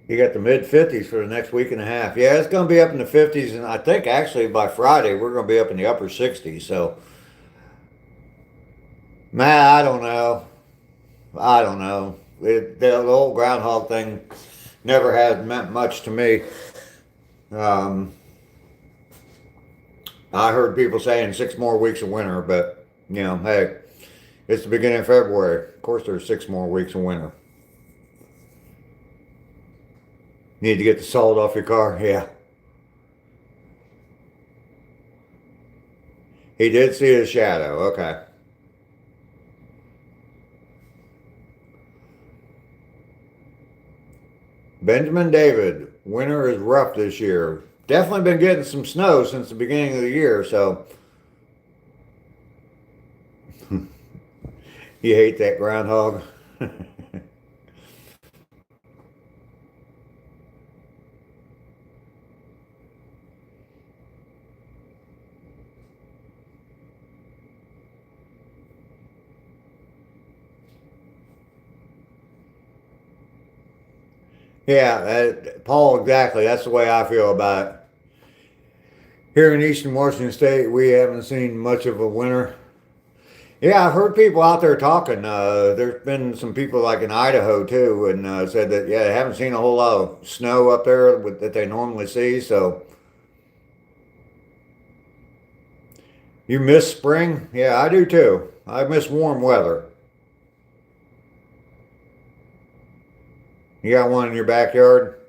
[SPEAKER 1] You got the mid-50s for the next week and a half. Yeah, it's going to be up in the 50s, and I think actually by Friday we're going to be up in the upper 60s. So, man, I don't know. The old groundhog thing never has meant much to me. I heard people saying 6 more weeks of winter, but, hey, it's the beginning of February. Of course there's 6 more weeks of winter. Need to get the salt off your car? Yeah. He did see his shadow. Okay. Benjamin David, winter is rough this year. Definitely been getting some snow since the beginning of the year, so. You hate that groundhog? Yeah, Paul, exactly. That's the way I feel about it. Here in Eastern Washington State, we haven't seen much of a winter. Yeah, I've heard people out there talking. There's been some people like in Idaho too, and said that yeah, they haven't seen a whole lot of snow up there that they normally see. So you miss spring? Yeah, I do too. I miss warm weather. You got one in your backyard?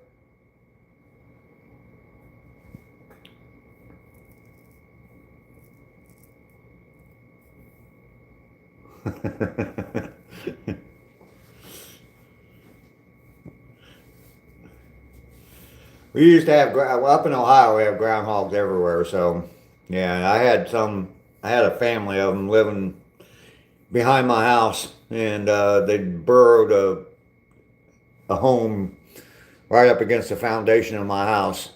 [SPEAKER 1] We used to have well, up in Ohio. We have groundhogs everywhere. So, yeah, I had a family of them living behind my house, and they burrowed a home right up against the foundation of my house.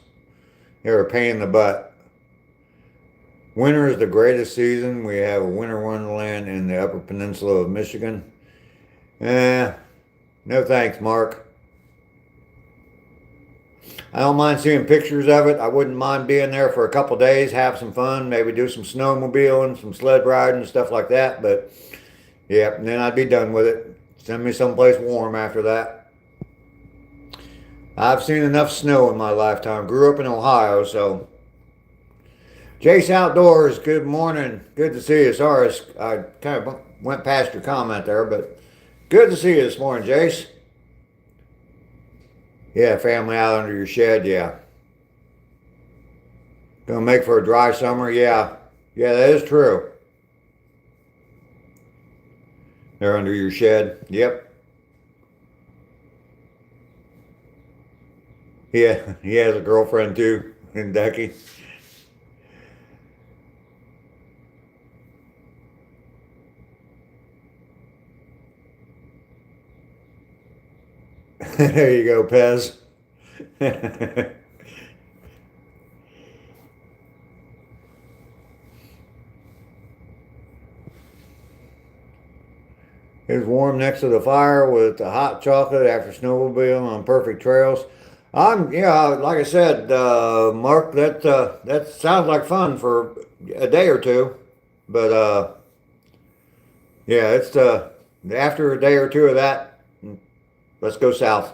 [SPEAKER 1] They were a pain in the butt. Winter is the greatest season. We have a winter wonderland in the Upper Peninsula of Michigan. Eh, no thanks, Mark. I don't mind seeing pictures of it. I wouldn't mind being there for a couple days, have some fun, maybe do some snowmobiling, some sled riding, stuff like that. But yeah, and then I'd be done with it. Send me someplace warm after that. I've seen enough snow in my lifetime. Grew up in Ohio, so. Jace Outdoors, good morning. Good to see you. Sorry, I kind of went past your comment there, but good to see you this morning, Jace. Yeah, family out under your shed, yeah. Gonna make for a dry summer, yeah. Yeah, that is true. They're under your shed, yep. Yeah, he has a girlfriend too, in Ducky. There you go, Pez. It was warm next to the fire with the hot chocolate after snowmobiling on perfect trails. Yeah, like I said, Mark, that sounds like fun for a day or two, but yeah, it's after a day or two of that, let's go south.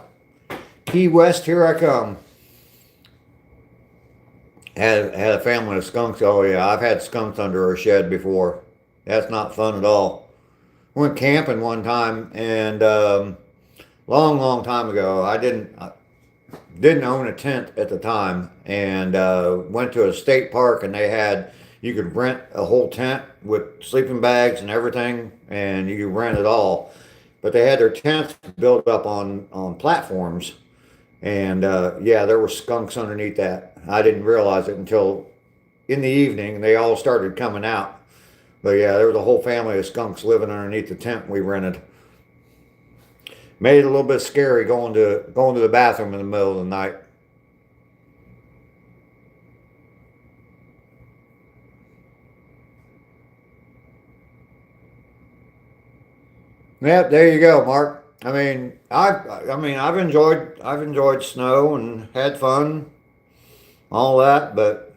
[SPEAKER 1] Key West, here I come. Had a family of skunks. Oh yeah, I've had skunks under our shed before. That's not fun at all. Went camping one time, and long time ago. I didn't own a tent at the time, and went to a state park, and you could rent a whole tent with sleeping bags and everything, and you could rent it all. But they had their tents built up on platforms, and yeah, there were skunks underneath that. I didn't realize it until in the evening. They all started coming out. But yeah, there was a whole family of skunks living underneath the tent we rented. Made it a little bit scary going to the bathroom in the middle of the night. Yeah, there you go, Mark. I've enjoyed snow and had fun, all that, but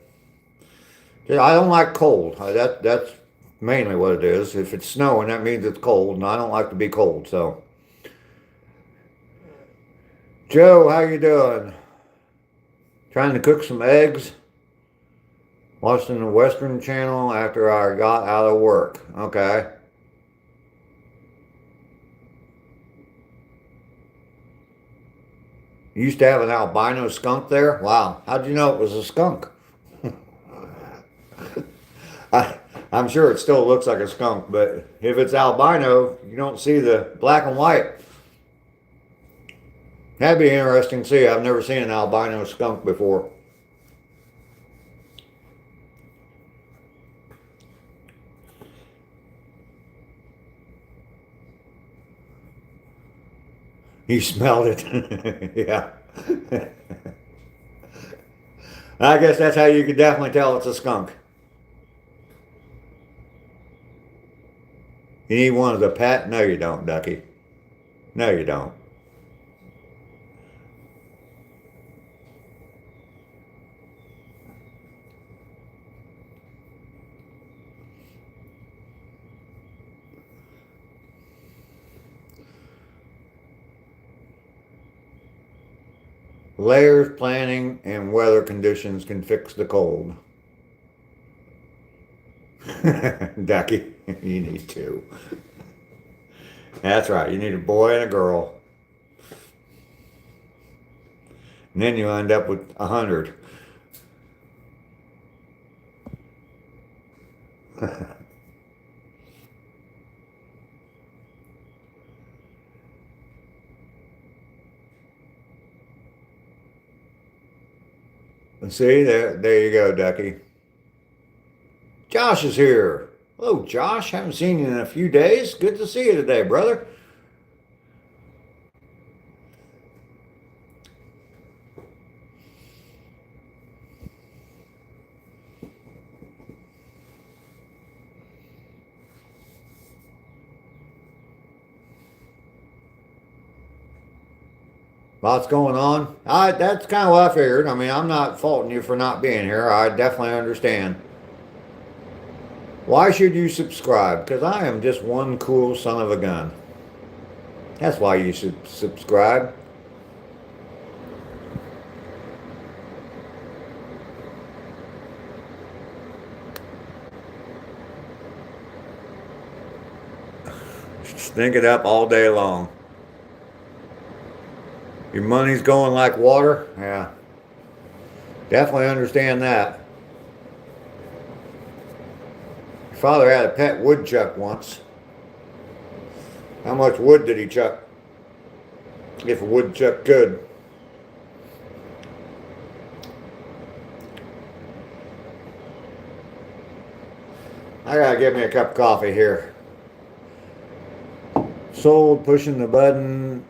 [SPEAKER 1] yeah, I don't like cold. That's mainly what it is. If it's snowing, that means it's cold, and I don't like to be cold. So, Joe, how you doing? Trying to cook some eggs. Watching the Western Channel after I got out of work. Okay. You used to have an albino skunk there? Wow. How'd you know it was a skunk? I, I'm sure it still looks like a skunk, but if it's albino, you don't see the black and white. That'd be interesting to see. I've never seen an albino skunk before. You smelled it. Yeah. I guess that's how you could definitely tell it's a skunk. You need one as a pet? No, you don't, Ducky. No, you don't. Layers, planning, and weather conditions can fix the cold. Ducky, you need two. That's right. You need a boy and a girl. And then you end up with 100. See, there you go, Ducky. Josh is here. Hello, Josh. Haven't seen you in a few days. Good to see you today, brother. Lots going on. That's kind of what I figured. I mean, I'm not faulting you for not being here. I definitely understand. Why should you subscribe? Because I am just one cool son of a gun. That's why you should subscribe. Stink it up all day long. Your money's going like water? Yeah, definitely understand that. Your father had a pet woodchuck once. How much wood did he chuck? If a woodchuck could. I gotta get me a cup of coffee here. Sold, pushing the button.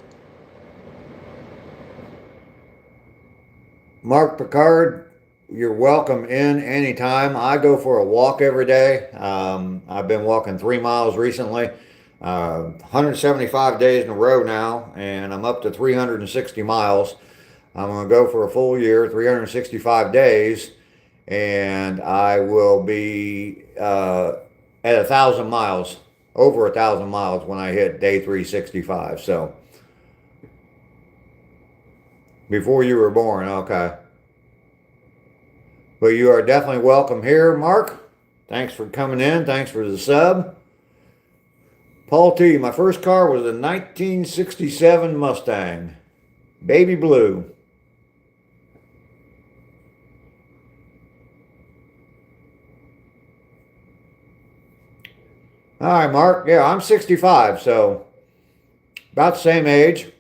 [SPEAKER 1] Mark Picard, you're welcome in anytime. I go for a walk every day. I've been walking 3 miles recently, 175 days in a row now, and I'm up to 360 miles. I'm going to go for a full year, 365 days, and I will be at 1,000 miles, over 1,000 miles when I hit day 365. So before you were born, okay. But you are definitely welcome here, Mark. Thanks for coming in. Thanks for the sub. Paul T, my first car was a 1967 Mustang, baby blue. All right, Mark. Yeah, I'm 65, so about the same age.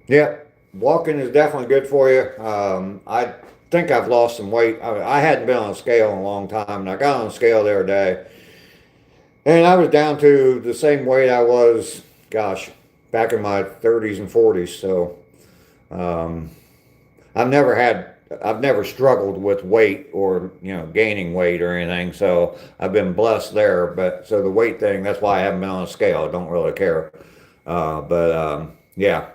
[SPEAKER 1] Yeah, walking is definitely good for you. I think I've lost some weight. I hadn't been on a scale in a long time, and I got on a scale the other day, and I was down to the same weight I was, gosh, back in my 30s and 40s. So um, I've never had, I've never struggled with weight or gaining weight or anything. So I've been blessed there. But so the weight thing, that's why I haven't been on a scale. I don't really care. But yeah.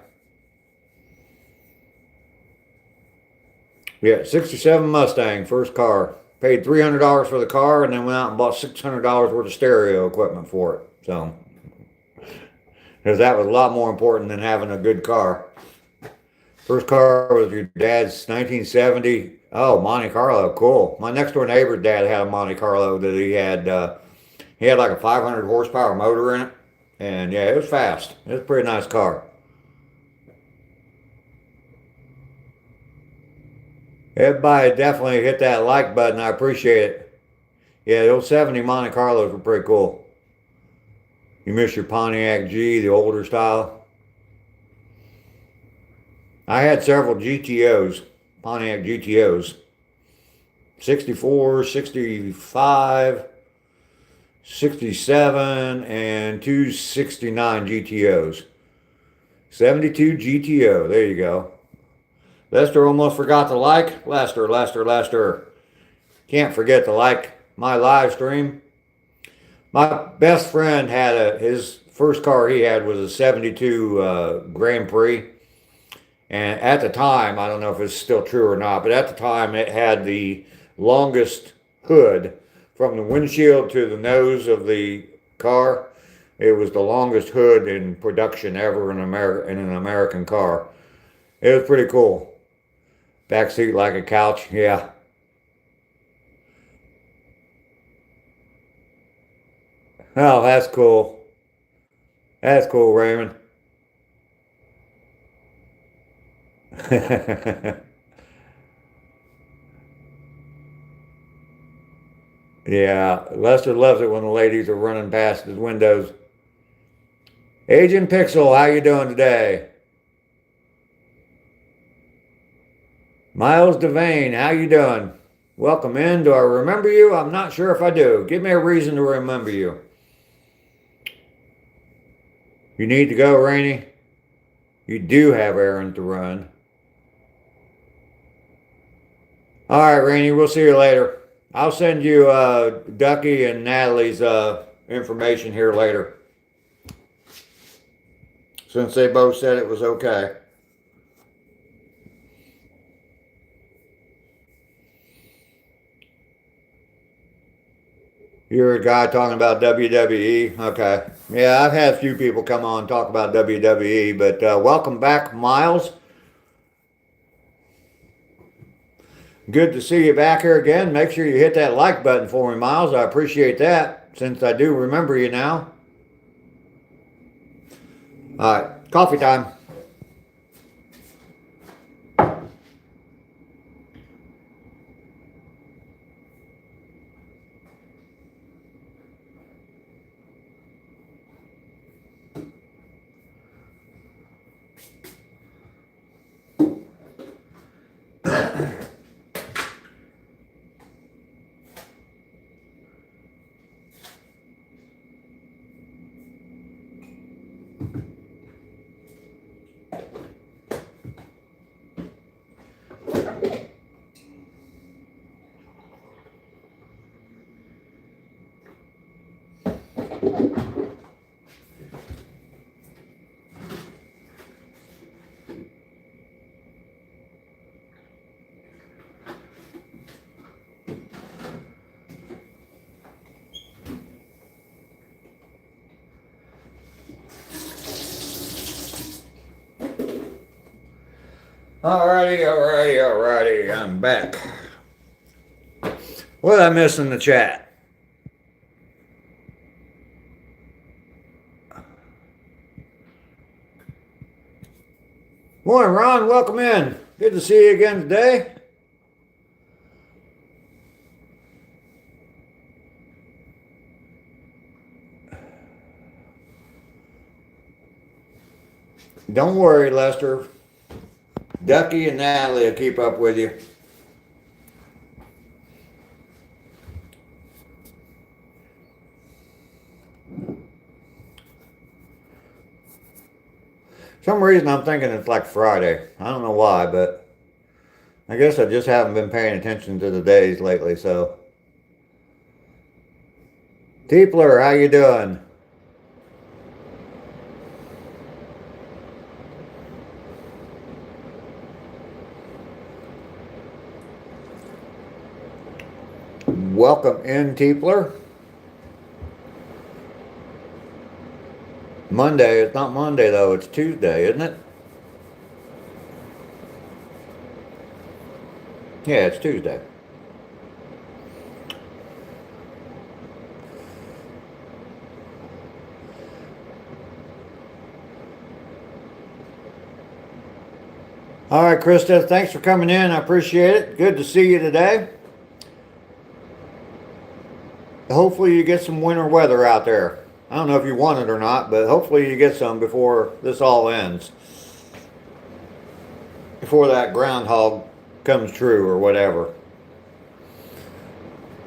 [SPEAKER 1] Yeah, 67 Mustang, first car. Paid $300 for the car and then went out and bought $600 worth of stereo equipment for it. So, because that was a lot more important than having a good car. First car was your dad's 1970. Oh, Monte Carlo, cool. My next door neighbor's dad had a Monte Carlo that he had like a 500 horsepower motor in it. And yeah, it was fast. It was a pretty nice car. Everybody definitely hit that like button. I appreciate it. Yeah, those 70 Monte Carlos were pretty cool. You miss your Pontiac G, the older style? I had several GTOs, Pontiac GTOs. 64, 65, 67, and two 69 GTOs. 72 GTO, there you go. Lester almost forgot to like. Lester. Can't forget to like my live stream. My best friend had his first car he had was a 72 Grand Prix. And at the time, I don't know if it's still true or not, but at the time it had the longest hood from the windshield to the nose of the car. It was the longest hood in production ever in an American car. It was pretty cool. Back seat like a couch, yeah. Oh, that's cool. That's cool, Raymond. Yeah, Lester loves it when the ladies are running past his windows. Agent Pixel, how you doing today? Miles Devane, how you doing? Welcome in. Do I remember you? I'm not sure if I do. Give me a reason to remember you. You need to go, Rainey? You do have errand to run. All right, Rainey, we'll see you later. I'll send you Ducky and Natalie's information here later. Since they both said it was okay. You're a guy talking about WWE? Okay. Yeah, I've had a few people come on and talk about WWE, but welcome back, Miles. Good to see you back here again. Make sure you hit that like button for me, Miles. I appreciate that, since I do remember you now. All right, coffee time. Alrighty, I'm back. What did I miss in the chat? Morning, Ron. Welcome in. Good to see you again today. Don't worry, Lester. Ducky and Natalie will keep up with you. Some reason I'm thinking it's like Friday. I don't know why, but I guess I just haven't been paying attention to the days lately, so. Tiepler, how you doing? Welcome in, Tiepler. Monday, it's not Monday though, it's Tuesday, isn't it? Yeah, it's Tuesday. All right, Krista, thanks for coming in. I appreciate it. Good to see you today. Hopefully you get some winter weather out there. I don't know if you want it or not, but hopefully you get some before this all ends. Before that groundhog comes true or whatever.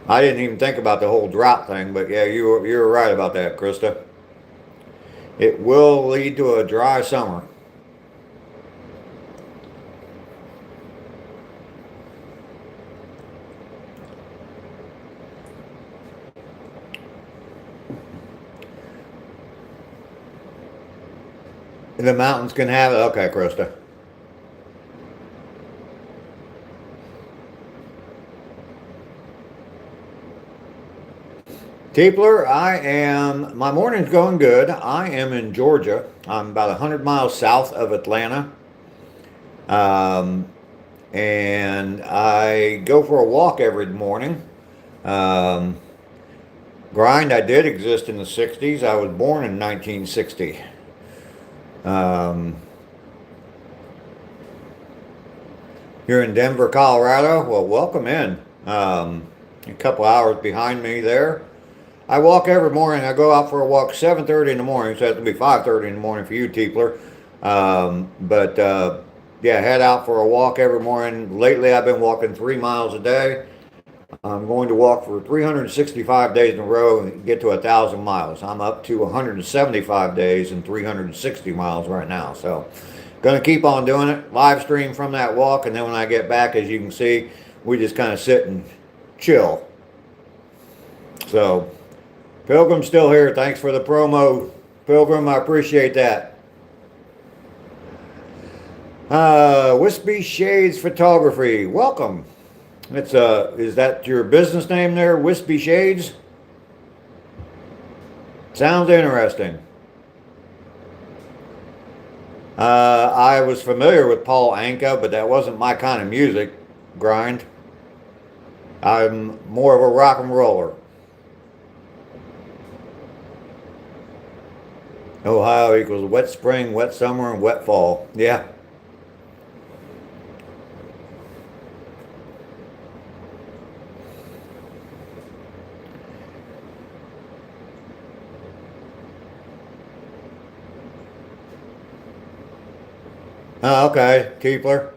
[SPEAKER 1] I didn't even think about the whole drought thing, but yeah, you were right about that, Krista. It will lead to a dry summer. The mountains can have it. Okay, Krista. Tiepler, my morning's going good. I am in Georgia. I'm about 100 miles south of Atlanta. And I go for a walk every morning. Grind, I did exist in the 60s. I was born in 1960. You're in Denver, Colorado. Well, welcome in. A couple hours behind me there. I walk every morning. I go out for a walk 7:30 in the morning, so it has to be 5:30 in the morning for you, Tiepler. Yeah, head out for a walk every morning. Lately, I've been walking 3 miles a day. I'm going to walk for 365 days in a row and get to 1,000 miles. I'm up to 175 days and 360 miles right now. So, going to keep on doing it. Live stream from that walk, and then when I get back, as you can see, we just kind of sit and chill. So, Pilgrim's still here. Thanks for the promo, Pilgrim. I appreciate that. Wispy Shades Photography. Welcome. It's is that your business name there, Wispy Shades? Sounds interesting. I was familiar with Paul Anka, but that wasn't my kind of music, Grind. I'm more of a rock and roller. Ohio equals wet spring, wet summer, and wet fall. Yeah. Oh, okay, Keepler.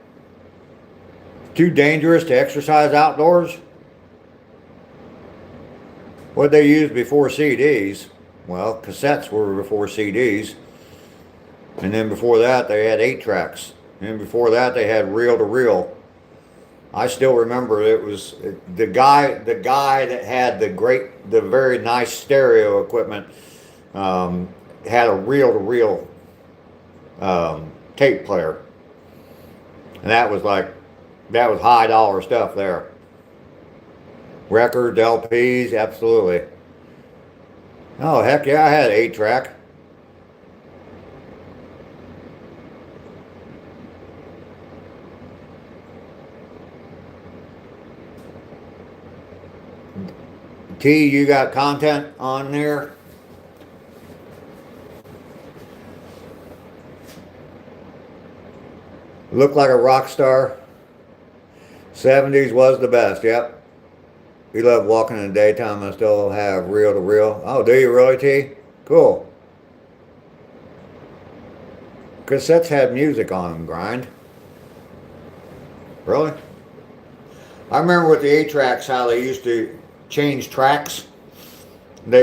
[SPEAKER 1] Too dangerous to exercise outdoors? What they used before CDs? Well, cassettes were before CDs. And then before that, they had 8 tracks. And before that, they had reel to reel. I still remember it was the guy that had the very nice stereo equipment
[SPEAKER 3] had a reel-to-reel tape player. And that was high dollar stuff there. Records, LPs, absolutely. Oh, heck yeah, I had an 8-track. T, you got content on there? Look like a rock star. 70s was the best, yep. We love walking in the daytime. I still have reel to reel. Oh, do you really, T? Cool. Cassettes had music on them, Grind. Really? I remember with the 8-tracks how they used to change tracks. They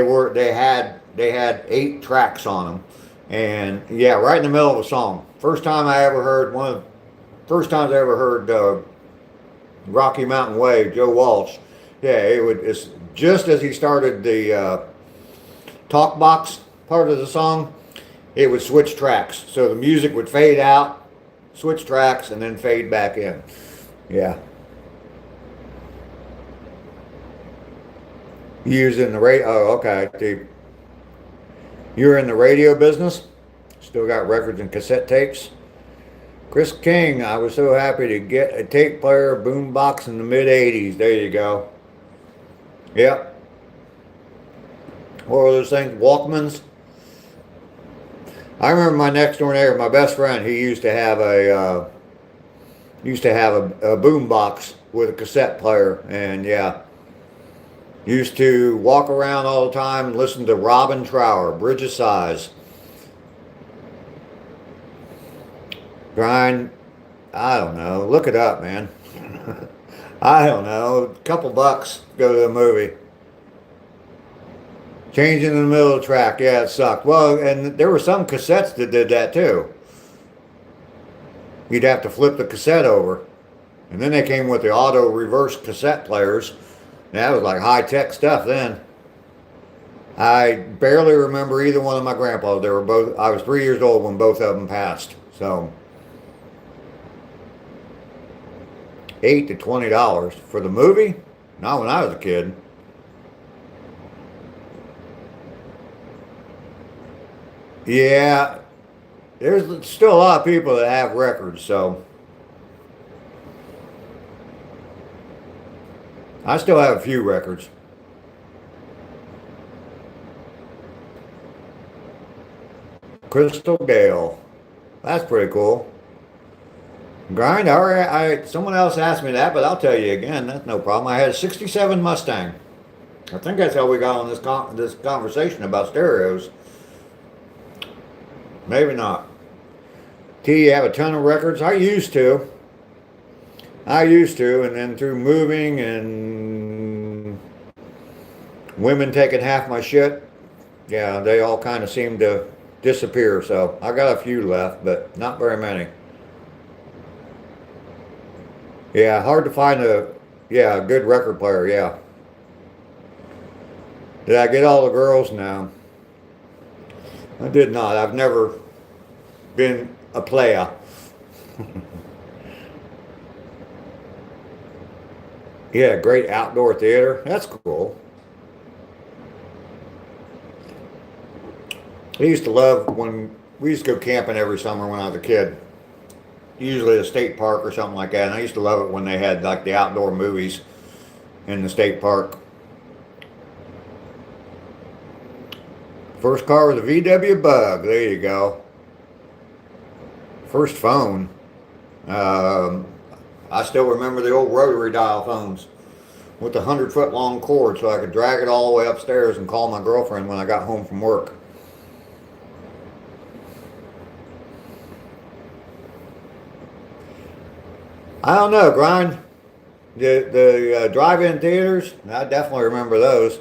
[SPEAKER 3] had 8 tracks on them. And yeah, right in the middle of a song. First times I ever heard Rocky Mountain Way, Joe Walsh. Yeah, it's just as he started the talk box part of the song, it would switch tracks. So the music would fade out, switch tracks, and then fade back in. Yeah. Using the radio. Oh, okay. You're in the radio business? Still got records and cassette tapes? Chris King, I was so happy to get a tape player boom box in the mid 80s. There you go. Yep. What were those things? Walkmans? I remember my next door neighbor, my best friend, he used to have a boom box with a cassette player, and yeah. Used to walk around all the time and listen to Robin Trower, Bridge of Sighs. Grind, I don't know. Look it up, man. I don't know. A couple bucks, go to the movie. Changing in the middle of the track, yeah, it sucked. Well, and there were some cassettes that did that too. You'd have to flip the cassette over. And then they came with the auto reverse cassette players. That was like high-tech stuff then. I barely remember either one of my grandpas. I was 3 years old when both of them passed. So, $8 to $20 for the movie? Not when I was a kid. Yeah, there's still a lot of people that have records, so I still have a few records. Crystal Gale. That's pretty cool. Grind, someone else asked me that, but I'll tell you again, that's no problem. I had a 67 Mustang. I think that's how we got on this conversation about stereos. Maybe not. T, you have a ton of records? I used to, and then through moving and women taking half my shit, yeah, they all kind of seemed to disappear. So I got a few left, but not very many. Yeah, hard to find a good record player, yeah. Did I get all the girls? No. I did not. I've never been a player. Yeah, great outdoor theater. That's cool. I used to love when we used to go camping every summer when I was a kid. Usually a state park or something like that. And I used to love it when they had like the outdoor movies in the state park. First car was a VW Bug. There you go. First phone. I still remember the old rotary dial phones with the 100-foot long cord so I could drag it all the way upstairs and call my girlfriend when I got home from work. I don't know, Grind. The drive-in theaters, I definitely remember those.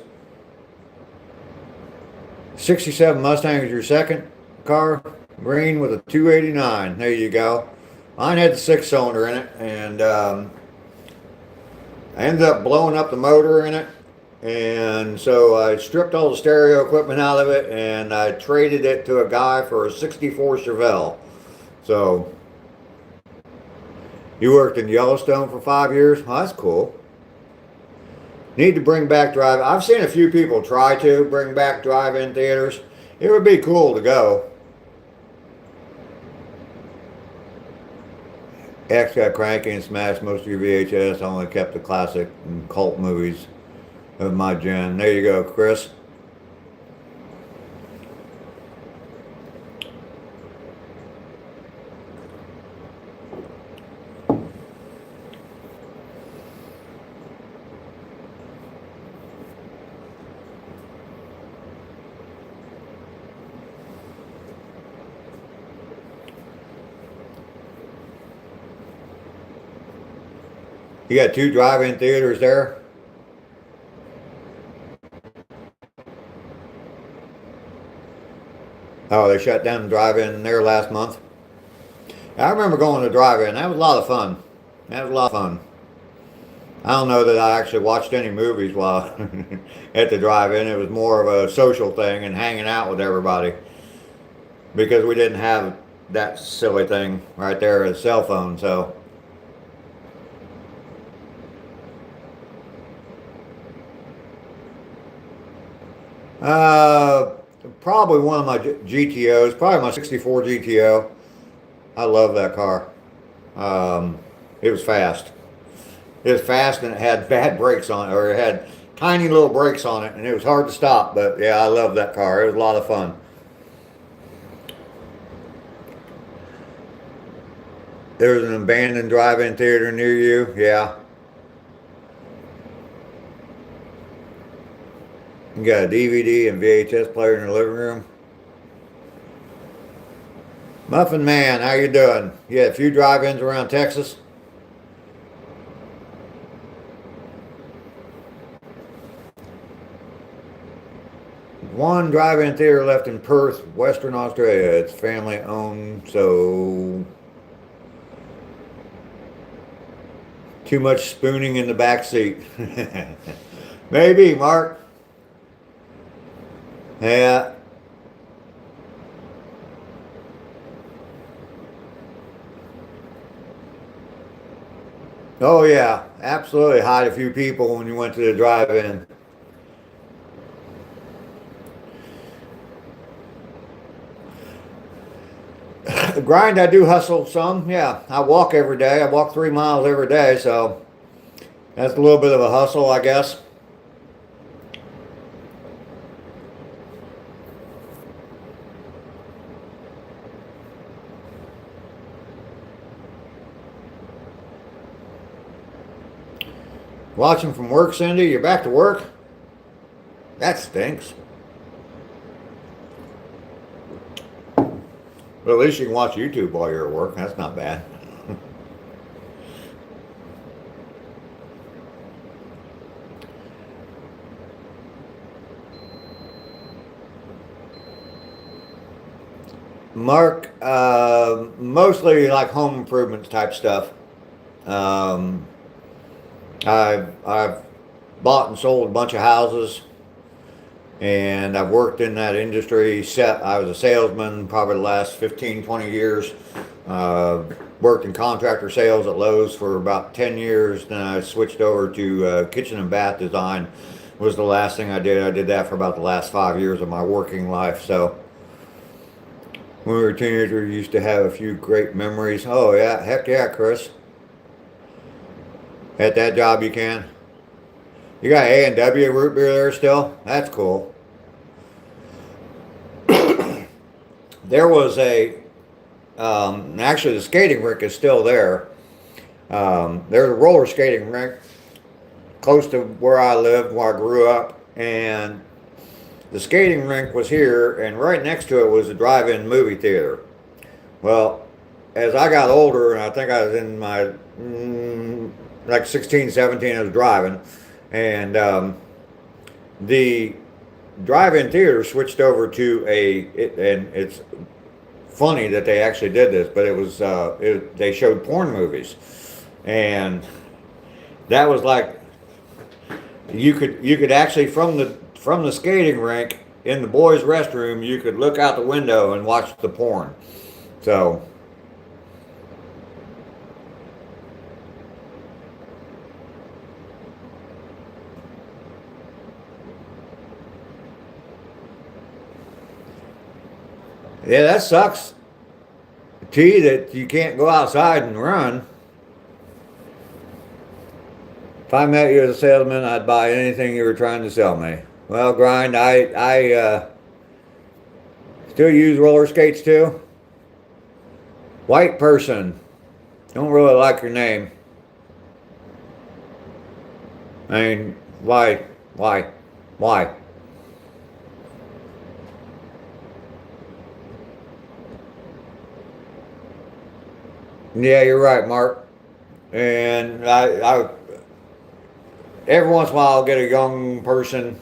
[SPEAKER 3] 67 Mustang was your second car, green with a 289. There you go. Mine had the 6-cylinder in it, and I ended up blowing up the motor in it. And so I stripped all the stereo equipment out of it and I traded it to a guy for a 64 Chevelle. So you worked in Yellowstone for 5 years? Well, that's cool. Need to bring back drive. I've seen a few people try to bring back drive-in theaters. It would be cool to go. X got cranky and smashed most of your VHS. I only kept the classic and cult movies of my gen. There you go, Chris. You got 2 drive-in theaters there? Oh, they shut down the drive-in there last month. I remember going to drive-in. That was a lot of fun. That was a lot of fun. I don't know that I actually watched any movies while at the drive-in. It was more of a social thing and hanging out with everybody because we didn't have that silly thing right there, a cell phone. So probably one of my GTOs, probably my 64 GTO. I love that car. It was fast. It was fast and it had bad brakes on it, or it had tiny little brakes on it, and it was hard to stop. But yeah, I love that car. It was a lot of fun. There's an abandoned drive-in theater near you. Yeah. You got a DVD and VHS player in your living room. Muffin Man, how you doing? You had a few drive-ins around Texas? One drive-in theater left in Perth, Western Australia. It's family owned, so too much spooning in the back seat. Maybe, Mark. Yeah. Oh yeah, absolutely. Hide a few people when you went to the drive-in. The grind, I do hustle some. Yeah, I walk every day. I walk 3 miles every day, so that's a little bit of a hustle, I guess. Watching from work, Cindy? You're back to work? That stinks. But at least you can watch YouTube while you're at work. That's not bad. Mark, mostly like home improvements type stuff. I've bought and sold a bunch of houses, and I've worked in that industry. I was a salesman probably the last 15, 20 years. Worked in contractor sales at Lowe's for about 10 years. Then I switched over to kitchen and bath design was the last thing I did. I did that for about the last 5 years of my working life. So when we were teenagers, we used to have a few great memories. Oh yeah, heck yeah, Chris. At that job you can. You got A&W root beer there still? That's cool. There was actually the skating rink is still there. There's a roller skating rink close to where I lived, where I grew up, and the skating rink was here, and right next to it was a drive-in movie theater. Well, as I got older, and I think I was in my like 16, 17, I was driving, and the drive-in theater switched over to and it's funny that they actually did this, but it was they showed porn movies, and that was like You could actually from the skating rink in the boys' restroom, you could look out the window and watch the porn. So yeah, that sucks. T, that you can't go outside and run. If I met you as a salesman, I'd buy anything you were trying to sell me. Well, Grind, I still use roller skates too. White person. Don't really like your name. I mean, why? Why? Why? Yeah, you're right, Mark. And I every once in a while I'll get a young person.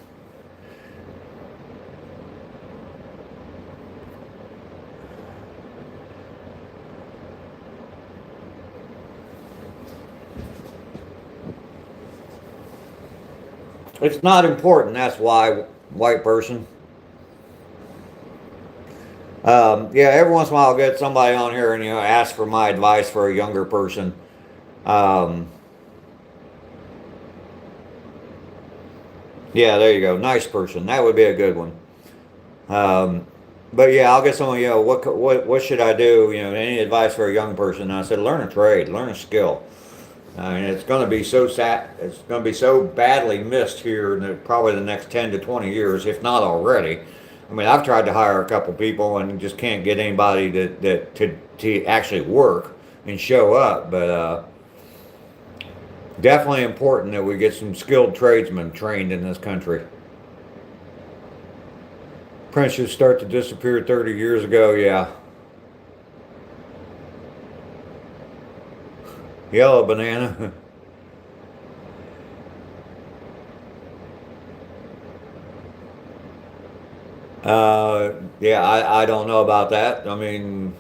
[SPEAKER 3] It's not important. That's why, white person. Yeah, every once in a while I'll get somebody on here and ask for my advice for a younger person. Um, yeah, there you go. Nice person. That would be a good one. Um, but yeah, I'll get someone. What should I do? Any advice for a young person? And I said, learn a trade, learn a skill. And it's going to be so sad. It's going to be so badly missed here in probably the next 10 to 20 years, if not already. I mean, I've tried to hire a couple people and just can't get anybody to actually work and show up. But definitely important that we get some skilled tradesmen trained in this country. Apprentices start to disappear 30 years ago. Yeah. Yellow banana. Yeah, I don't know about that. I mean,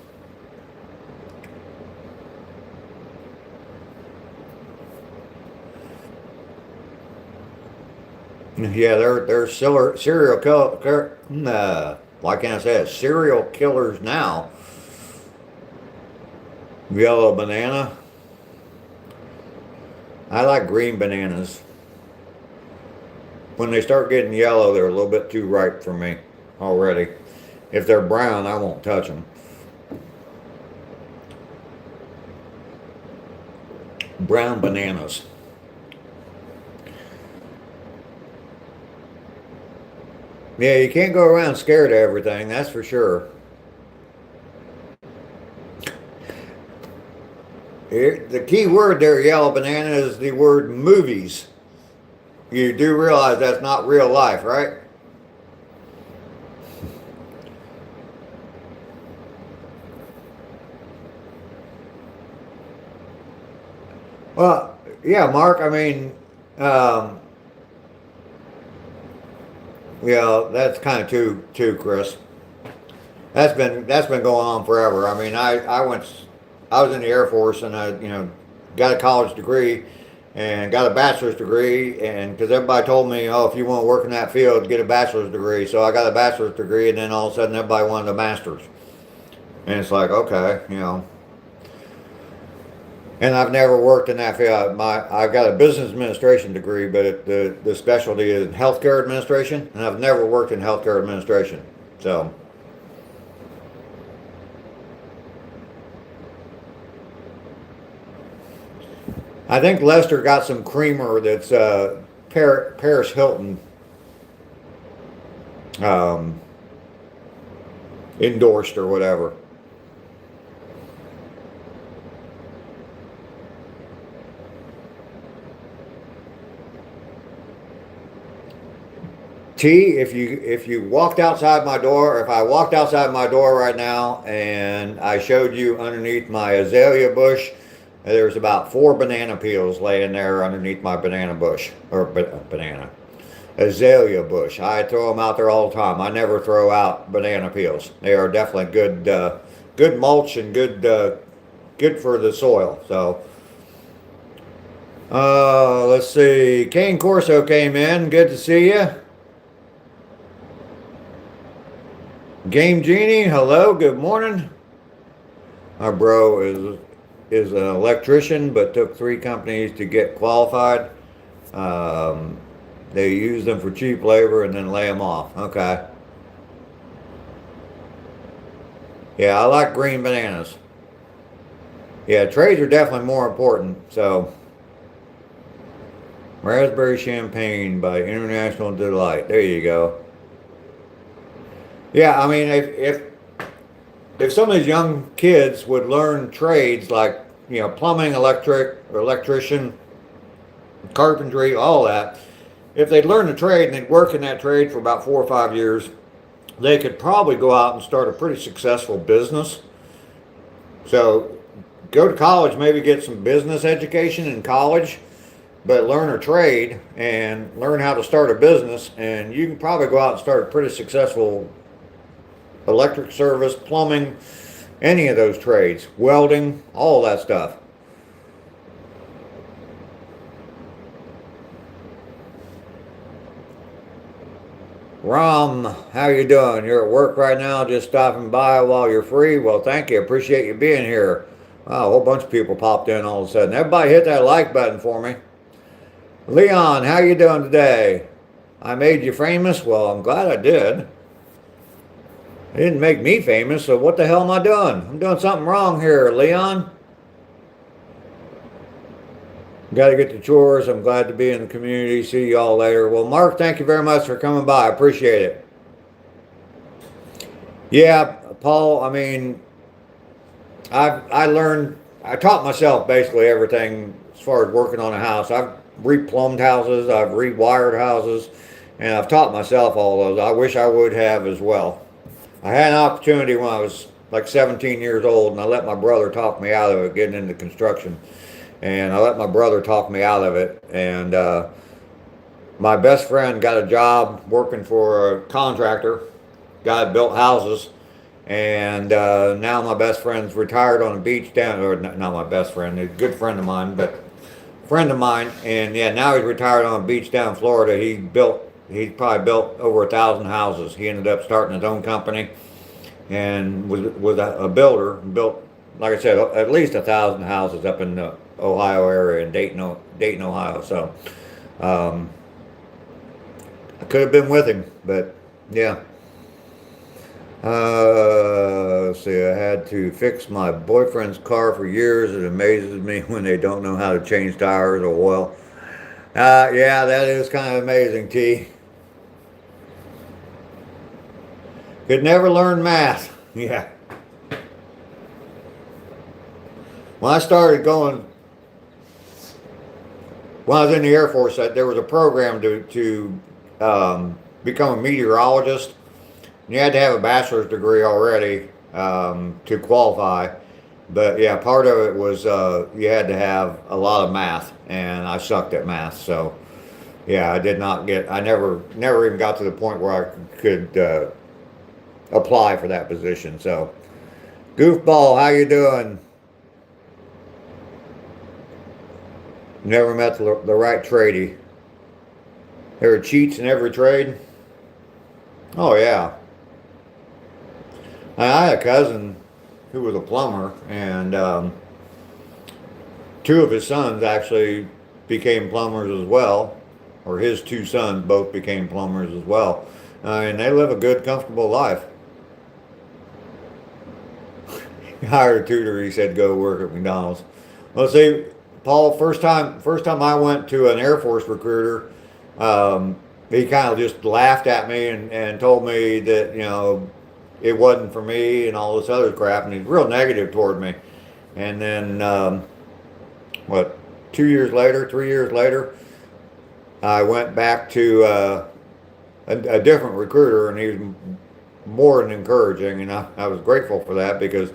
[SPEAKER 3] yeah, they're serial killer. Why can't I say it? Serial killers now. Yellow banana. I like green bananas. When they start getting yellow, they're a little bit too ripe for me already. If they're brown, I won't touch them. Brown bananas. Yeah, you can't go around scared of everything, that's for sure. The key word there, yellow banana, is the word movies. You do realize that's not real life, right? Well, yeah, Mark. I mean, um, yeah, that's kind of too, Chris. That's been going on forever. I mean, I was in the Air Force and I got a college degree and got a bachelor's degree, and because everybody told me, oh, if you want to work in that field, get a bachelor's degree. So I got a bachelor's degree, and then all of a sudden everybody wanted a master's, and it's like, okay. And I've never worked in that field. I got a business administration degree, but the specialty is healthcare administration, and I've never worked in healthcare administration. So I think Lester got some creamer that's Paris Hilton um, endorsed or whatever. T, if you walked outside my door, if I walked outside my door right now and I showed you underneath my azalea bush, there's about 4 banana peels laying there underneath my banana bush, or banana azalea bush. I throw them out there all the time. I never throw out banana peels. They are definitely good mulch and good for the soil. So Let's see. Kane Corso came in. Good to see you. Game Genie, hello. Good morning. Our bro is an electrician, but took 3 companies to get qualified. They use them for cheap labor and then lay them off. Okay. Yeah, I like green bananas. Yeah, trades are definitely more important. So, Raspberry Champagne by International Delight. There you go. Yeah, I mean, if some of these young kids would learn trades like, plumbing, electric, or electrician, carpentry, all that, if they'd learn the trade and they'd work in that trade for about 4 or 5 years, they could probably go out and start a pretty successful business. So go to college, maybe get some business education in college, but learn a trade and learn how to start a business, and you can probably go out and start a pretty successful electric service, plumbing, any of those trades, welding, all that stuff. Rom, how you doing? You're at work right now, just stopping by while you're free? Well, thank you. Appreciate you being here. Wow, a whole bunch of people popped in all of a sudden. Everybody hit that like button for me. Leon, how you doing today? I made you famous? Well, I'm glad I did. It didn't make me famous, so what the hell am I doing? I'm doing something wrong here, Leon. Got to get to chores. I'm glad to be in the community. See y'all later. Well, Mark, thank you very much for coming by. I appreciate it. Yeah, Paul, I mean, I taught myself basically everything as far as working on a house. I've replumbed houses, I've rewired houses, and I've taught myself all those. I wish I would have as well. I had an opportunity when I was like 17 years old, and I let my brother talk me out of it, getting into construction. And I let my brother talk me out of it. And my best friend got a job working for a contractor, guy that built houses. And now my best friend's retired on a beach down, or not my best friend, a good friend of mine, but friend of mine. And yeah, now he's retired on a beach down in Florida. He's probably built over 1,000 houses. He ended up starting his own company and was a builder. Built, like I said, at least 1,000 houses up in the Ohio area, in Dayton, Ohio. So I could have been with him, but yeah. Let's see, I had to fix my boyfriend's car for years. It amazes me when they don't know how to change tires or oil. Yeah, that is kind of amazing, T. Could never learn math. Yeah. When I started going, when I was in the Air Force, there was a program to become a meteorologist. You had to have a bachelor's degree already to qualify. But yeah, part of it was you had to have a lot of math, and I sucked at math. So yeah, I never even got to the point where I could apply for that position. So Goofball, how you doing? Never met the right tradie. There are cheats in every trade. Oh yeah. I had a cousin who was a plumber, and 2 of his sons actually became plumbers as well, or his 2 sons both became plumbers as well, and they live a good, comfortable life. He hired a tutor. He said, "Go work at McDonald's." Well, see, Paul, first time I went to an Air Force recruiter, he kind of just laughed at me and told me that, it wasn't for me and all this other crap, and he's real negative toward me. And then, 3 years later, I went back to a different recruiter, and he was more than encouraging, and I was grateful for that, because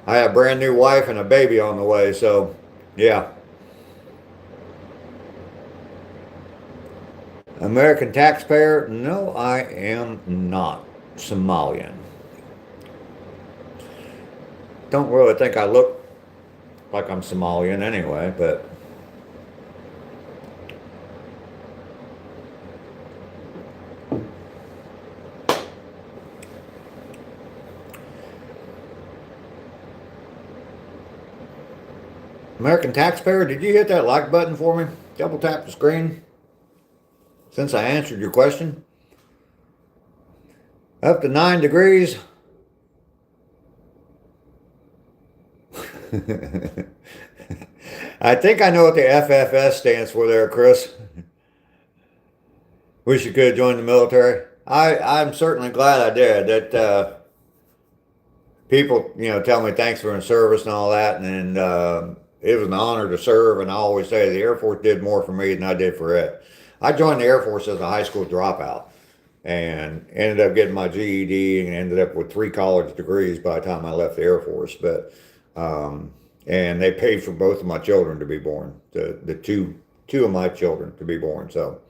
[SPEAKER 3] I had a brand new wife and a baby on the way. So yeah. American taxpayer? No, I am not Somalian. Don't really think I look like I'm Somalian anyway, but American taxpayer, did you hit that like button for me? Double tap the screen since I answered your question. Up to 9 degrees. I think I know what the FFS stands for there, Chris. Wish you could have joined the military. I'm certainly glad I did. That people, tell me thanks for the service and all that, and it was an honor to serve. And I always say the Air Force did more for me than I did for it. I joined the Air Force as a high school dropout, and ended up getting my GED and ended up with 3 college degrees by the time I left the Air Force. But and they paid for both of my children to be born, the two of my children to be born. So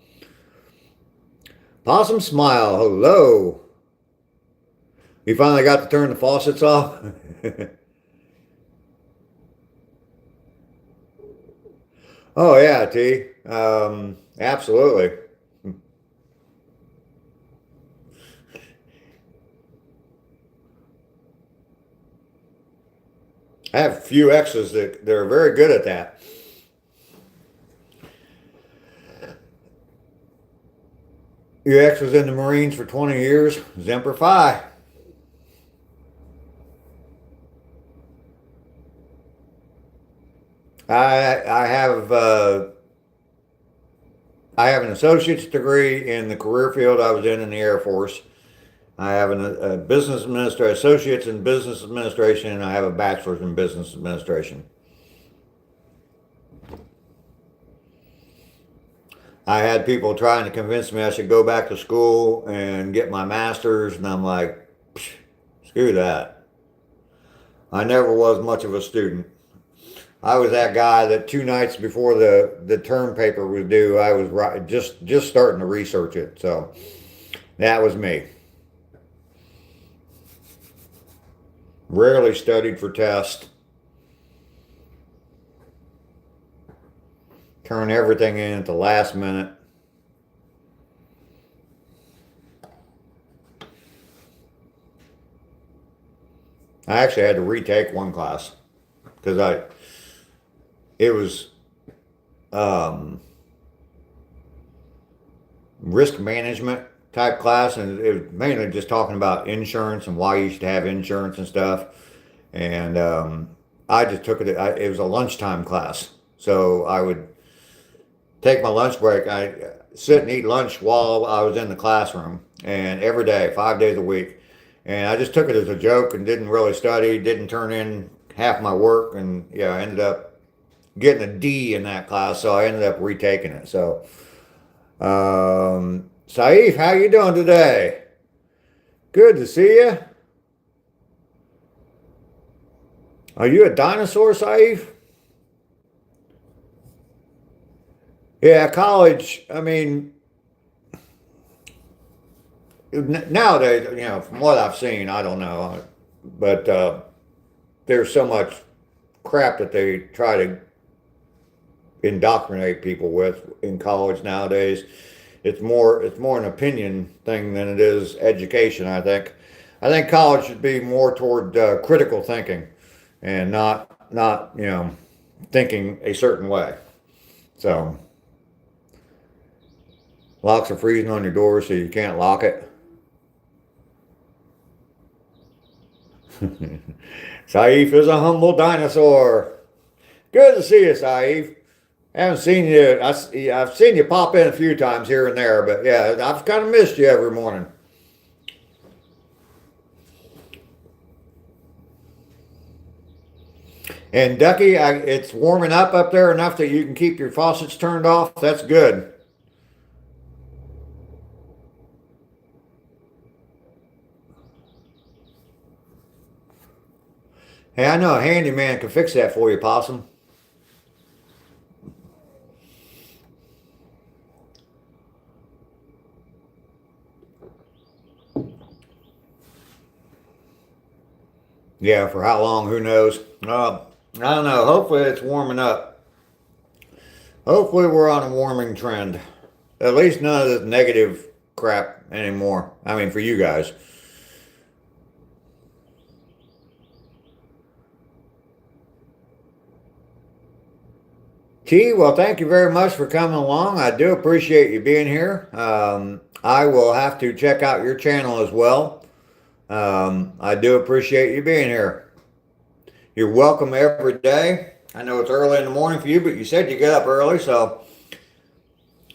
[SPEAKER 3] Possum Smile, hello. You finally got to turn the faucets off? Oh yeah, T. Absolutely. I have a few exes that are very good at that. Your ex was in the Marines for 20 years. Semper Fi. I have an associate's degree in the career field I was in the Air Force. I have a business administration, associates in business administration, and I have a bachelor's in business administration. I had people trying to convince me I should go back to school and get my master's, and I'm like, screw that. I never was much of a student. I was that guy that 2 nights before the term paper was due, I was just starting to research it. So that was me. Rarely studied for tests. Turn everything in at the last minute. I actually had to retake one class because it was risk management type class, and it was mainly just talking about insurance and why you should have insurance and stuff. And I just took it. It was a lunchtime class, so I would take my lunch break. I sit and eat lunch while I was in the classroom, and every day, 5 days a week. And I just took it as a joke and didn't really study, didn't turn in half my work, and yeah, I ended up getting a D in that class, so I ended up retaking it. So, Saif, how you doing today? Good to see you. Are you a dinosaur, Saif? Yeah, college, I mean, nowadays, from what I've seen, I don't know, but there's so much crap that they try to indoctrinate people with in college nowadays. It's more an opinion thing than it is education, I think. I think college should be more toward critical thinking and not thinking a certain way. So locks are freezing on your door so you can't lock it. Saif is a humble dinosaur. Good to see you, Saif. Haven't seen you. I've seen you pop in a few times here and there, but yeah, I've kind of missed you every morning. And Ducky, it's warming up there enough that you can keep your faucets turned off. That's good. Hey, I know a handyman can fix that for you, Possum. Yeah, for how long, who knows? I don't know. Hopefully it's warming up. Hopefully we're on a warming trend. At least none of this negative crap anymore. I mean, for you guys. T, well, thank you very much for coming along. I do appreciate you being here. I will have to check out your channel as well. I do appreciate you being here. You're welcome every day. I know it's early in the morning for you, but you said you get up early, so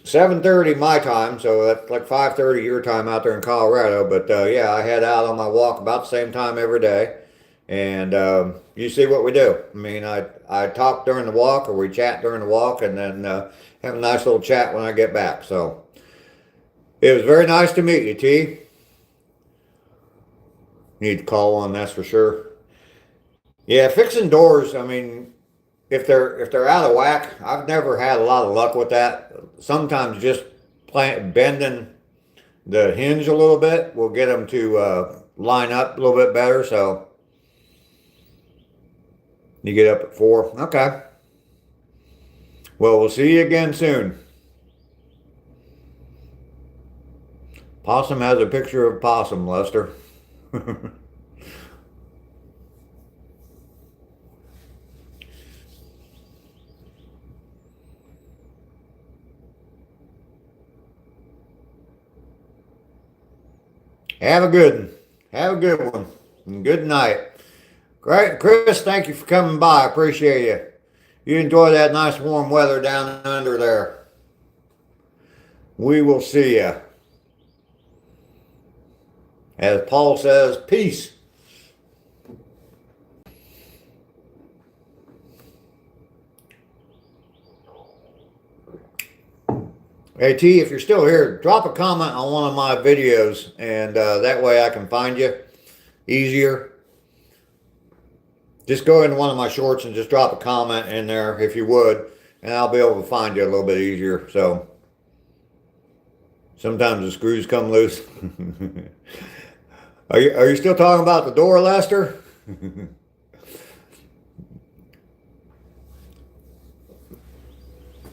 [SPEAKER 3] 7:30 my time, so that's like 5:30 your time out there in Colorado. But yeah, I head out on my walk about the same time every day, and you see what we do. I mean, I talk during the walk, or we chat during the walk, and then have a nice little chat when I get back. So it was very nice to meet you, T. Need to call one, that's for sure. Yeah, fixing doors. I mean, if they're out of whack, I've never had a lot of luck with that. Sometimes just bending the hinge a little bit will get them to line up a little bit better. So you get up at 4. Okay. Well, we'll see you again soon. Possum has a picture of Possum, Lester. Have a good one. Have a good one. And good night. Great. Chris, thank you for coming by. I appreciate you. You enjoy that nice warm weather down under there. We will see you. As Paul says, peace. Hey T, if you're still here, drop a comment on one of my videos, and that way I can find you easier. Just go into one of my shorts and just drop a comment in there if you would, and I'll be able to find you a little bit easier. So sometimes the screws come loose. Are you still talking about the door, Lester?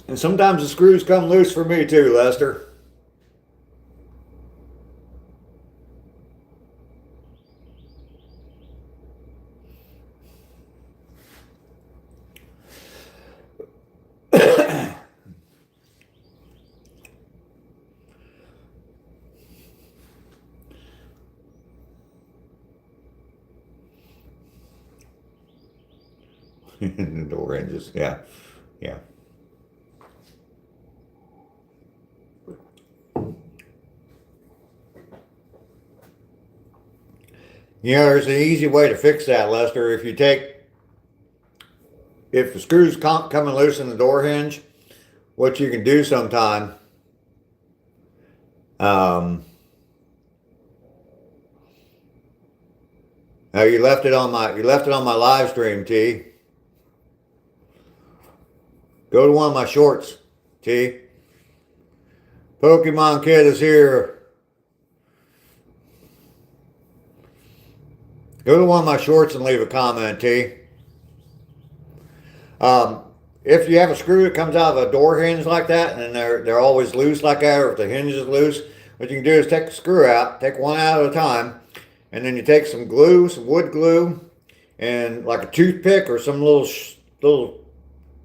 [SPEAKER 3] And sometimes the screws come loose for me too, Lester. The door hinges, yeah, yeah. You know, there's an easy way to fix that, Lester. If the screws coming loose in the door hinge, what you can do sometime, now you left it on my live stream, T. Go to one of my shorts, T. Pokemon Kid is here. Go to one of my shorts and leave a comment, T. If you have a screw that comes out of a door hinge like that, and they're always loose like that, or if the hinge is loose, what you can do is take the screw out, take one out at a time, and then you take some glue, some wood glue, and like a toothpick or some little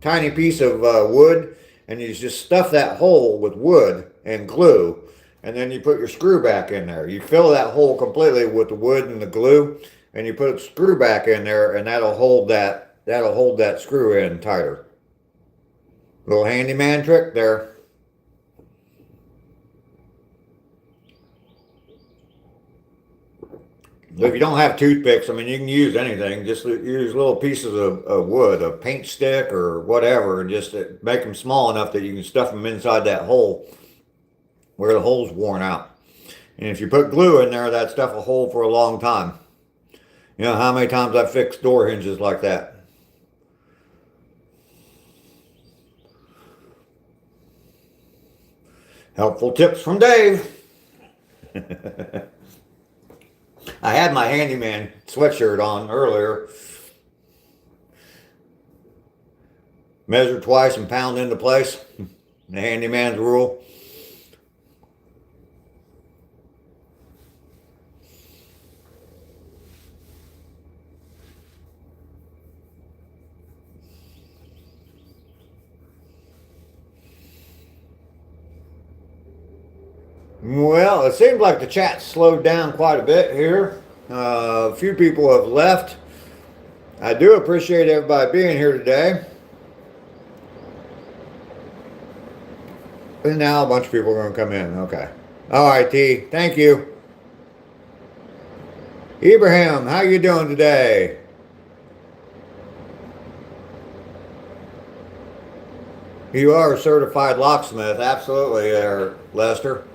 [SPEAKER 3] tiny piece of wood, and you just stuff that hole with wood and glue, and then you put your screw back in there. You fill that hole completely with the wood and the glue, and you put the screw back in there, and that'll hold that screw in tighter. Little handyman trick there. If you don't have toothpicks, I mean, you can use anything. Just use little pieces of wood, a paint stick or whatever, and just make them small enough that you can stuff them inside that hole where the hole's worn out. And if you put glue in there, that stuff will hold for a long time. You know how many times I've fixed door hinges like that? Helpful tips from Dave. I had my handyman sweatshirt on earlier. Measure twice and pound into place. The handyman's rule. Well, it seems like the chat slowed down quite a bit here. A few people have left. I do appreciate everybody being here today. And now a bunch of people are going to come in. Okay. All right, T. Thank you. Ibrahim, how you doing today? You are a certified locksmith. Absolutely there, Lester.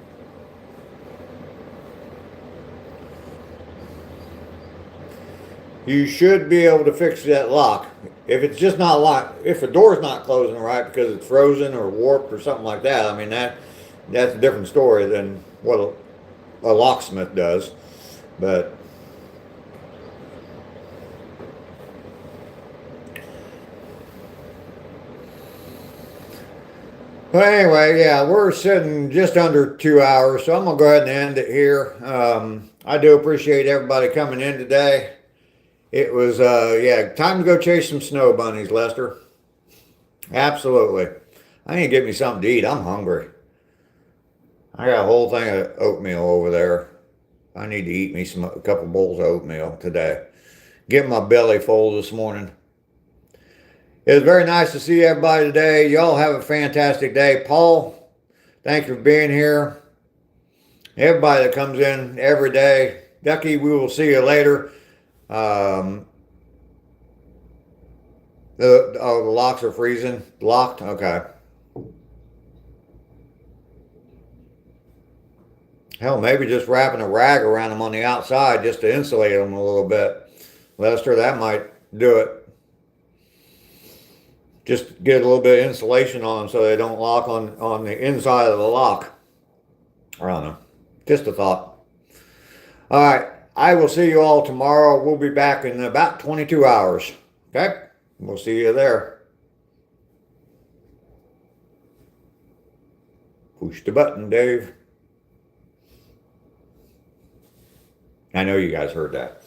[SPEAKER 3] You should be able to fix that lock. If it's just not locked, if the door's not closing right because it's frozen or warped or something like that, I mean that's a different story than what a locksmith does. But anyway, yeah, we're sitting just under 2 hours, so I'm gonna go ahead and end it here. I do appreciate everybody coming in today. It was, yeah, time to go chase some snow bunnies, Lester. Absolutely. I need to get me something to eat. I'm hungry. I got a whole thing of oatmeal over there. I need to eat me a couple bowls of oatmeal today. Get my belly full this morning. It was very nice to see everybody today. Y'all have a fantastic day. Paul, thank you for being here. Everybody that comes in every day. Ducky, we will see you later. The locks are freezing. Locked? Okay. Hell, maybe just wrapping a rag around them on the outside just to insulate them a little bit. Lester, that might do it. Just get a little bit of insulation on them so they don't lock on the inside of the lock. I don't know. Just a thought. All right. I will see you all tomorrow. We'll be back in about 22 hours. Okay? We'll see you there. Push the button, Dave. I know you guys heard that.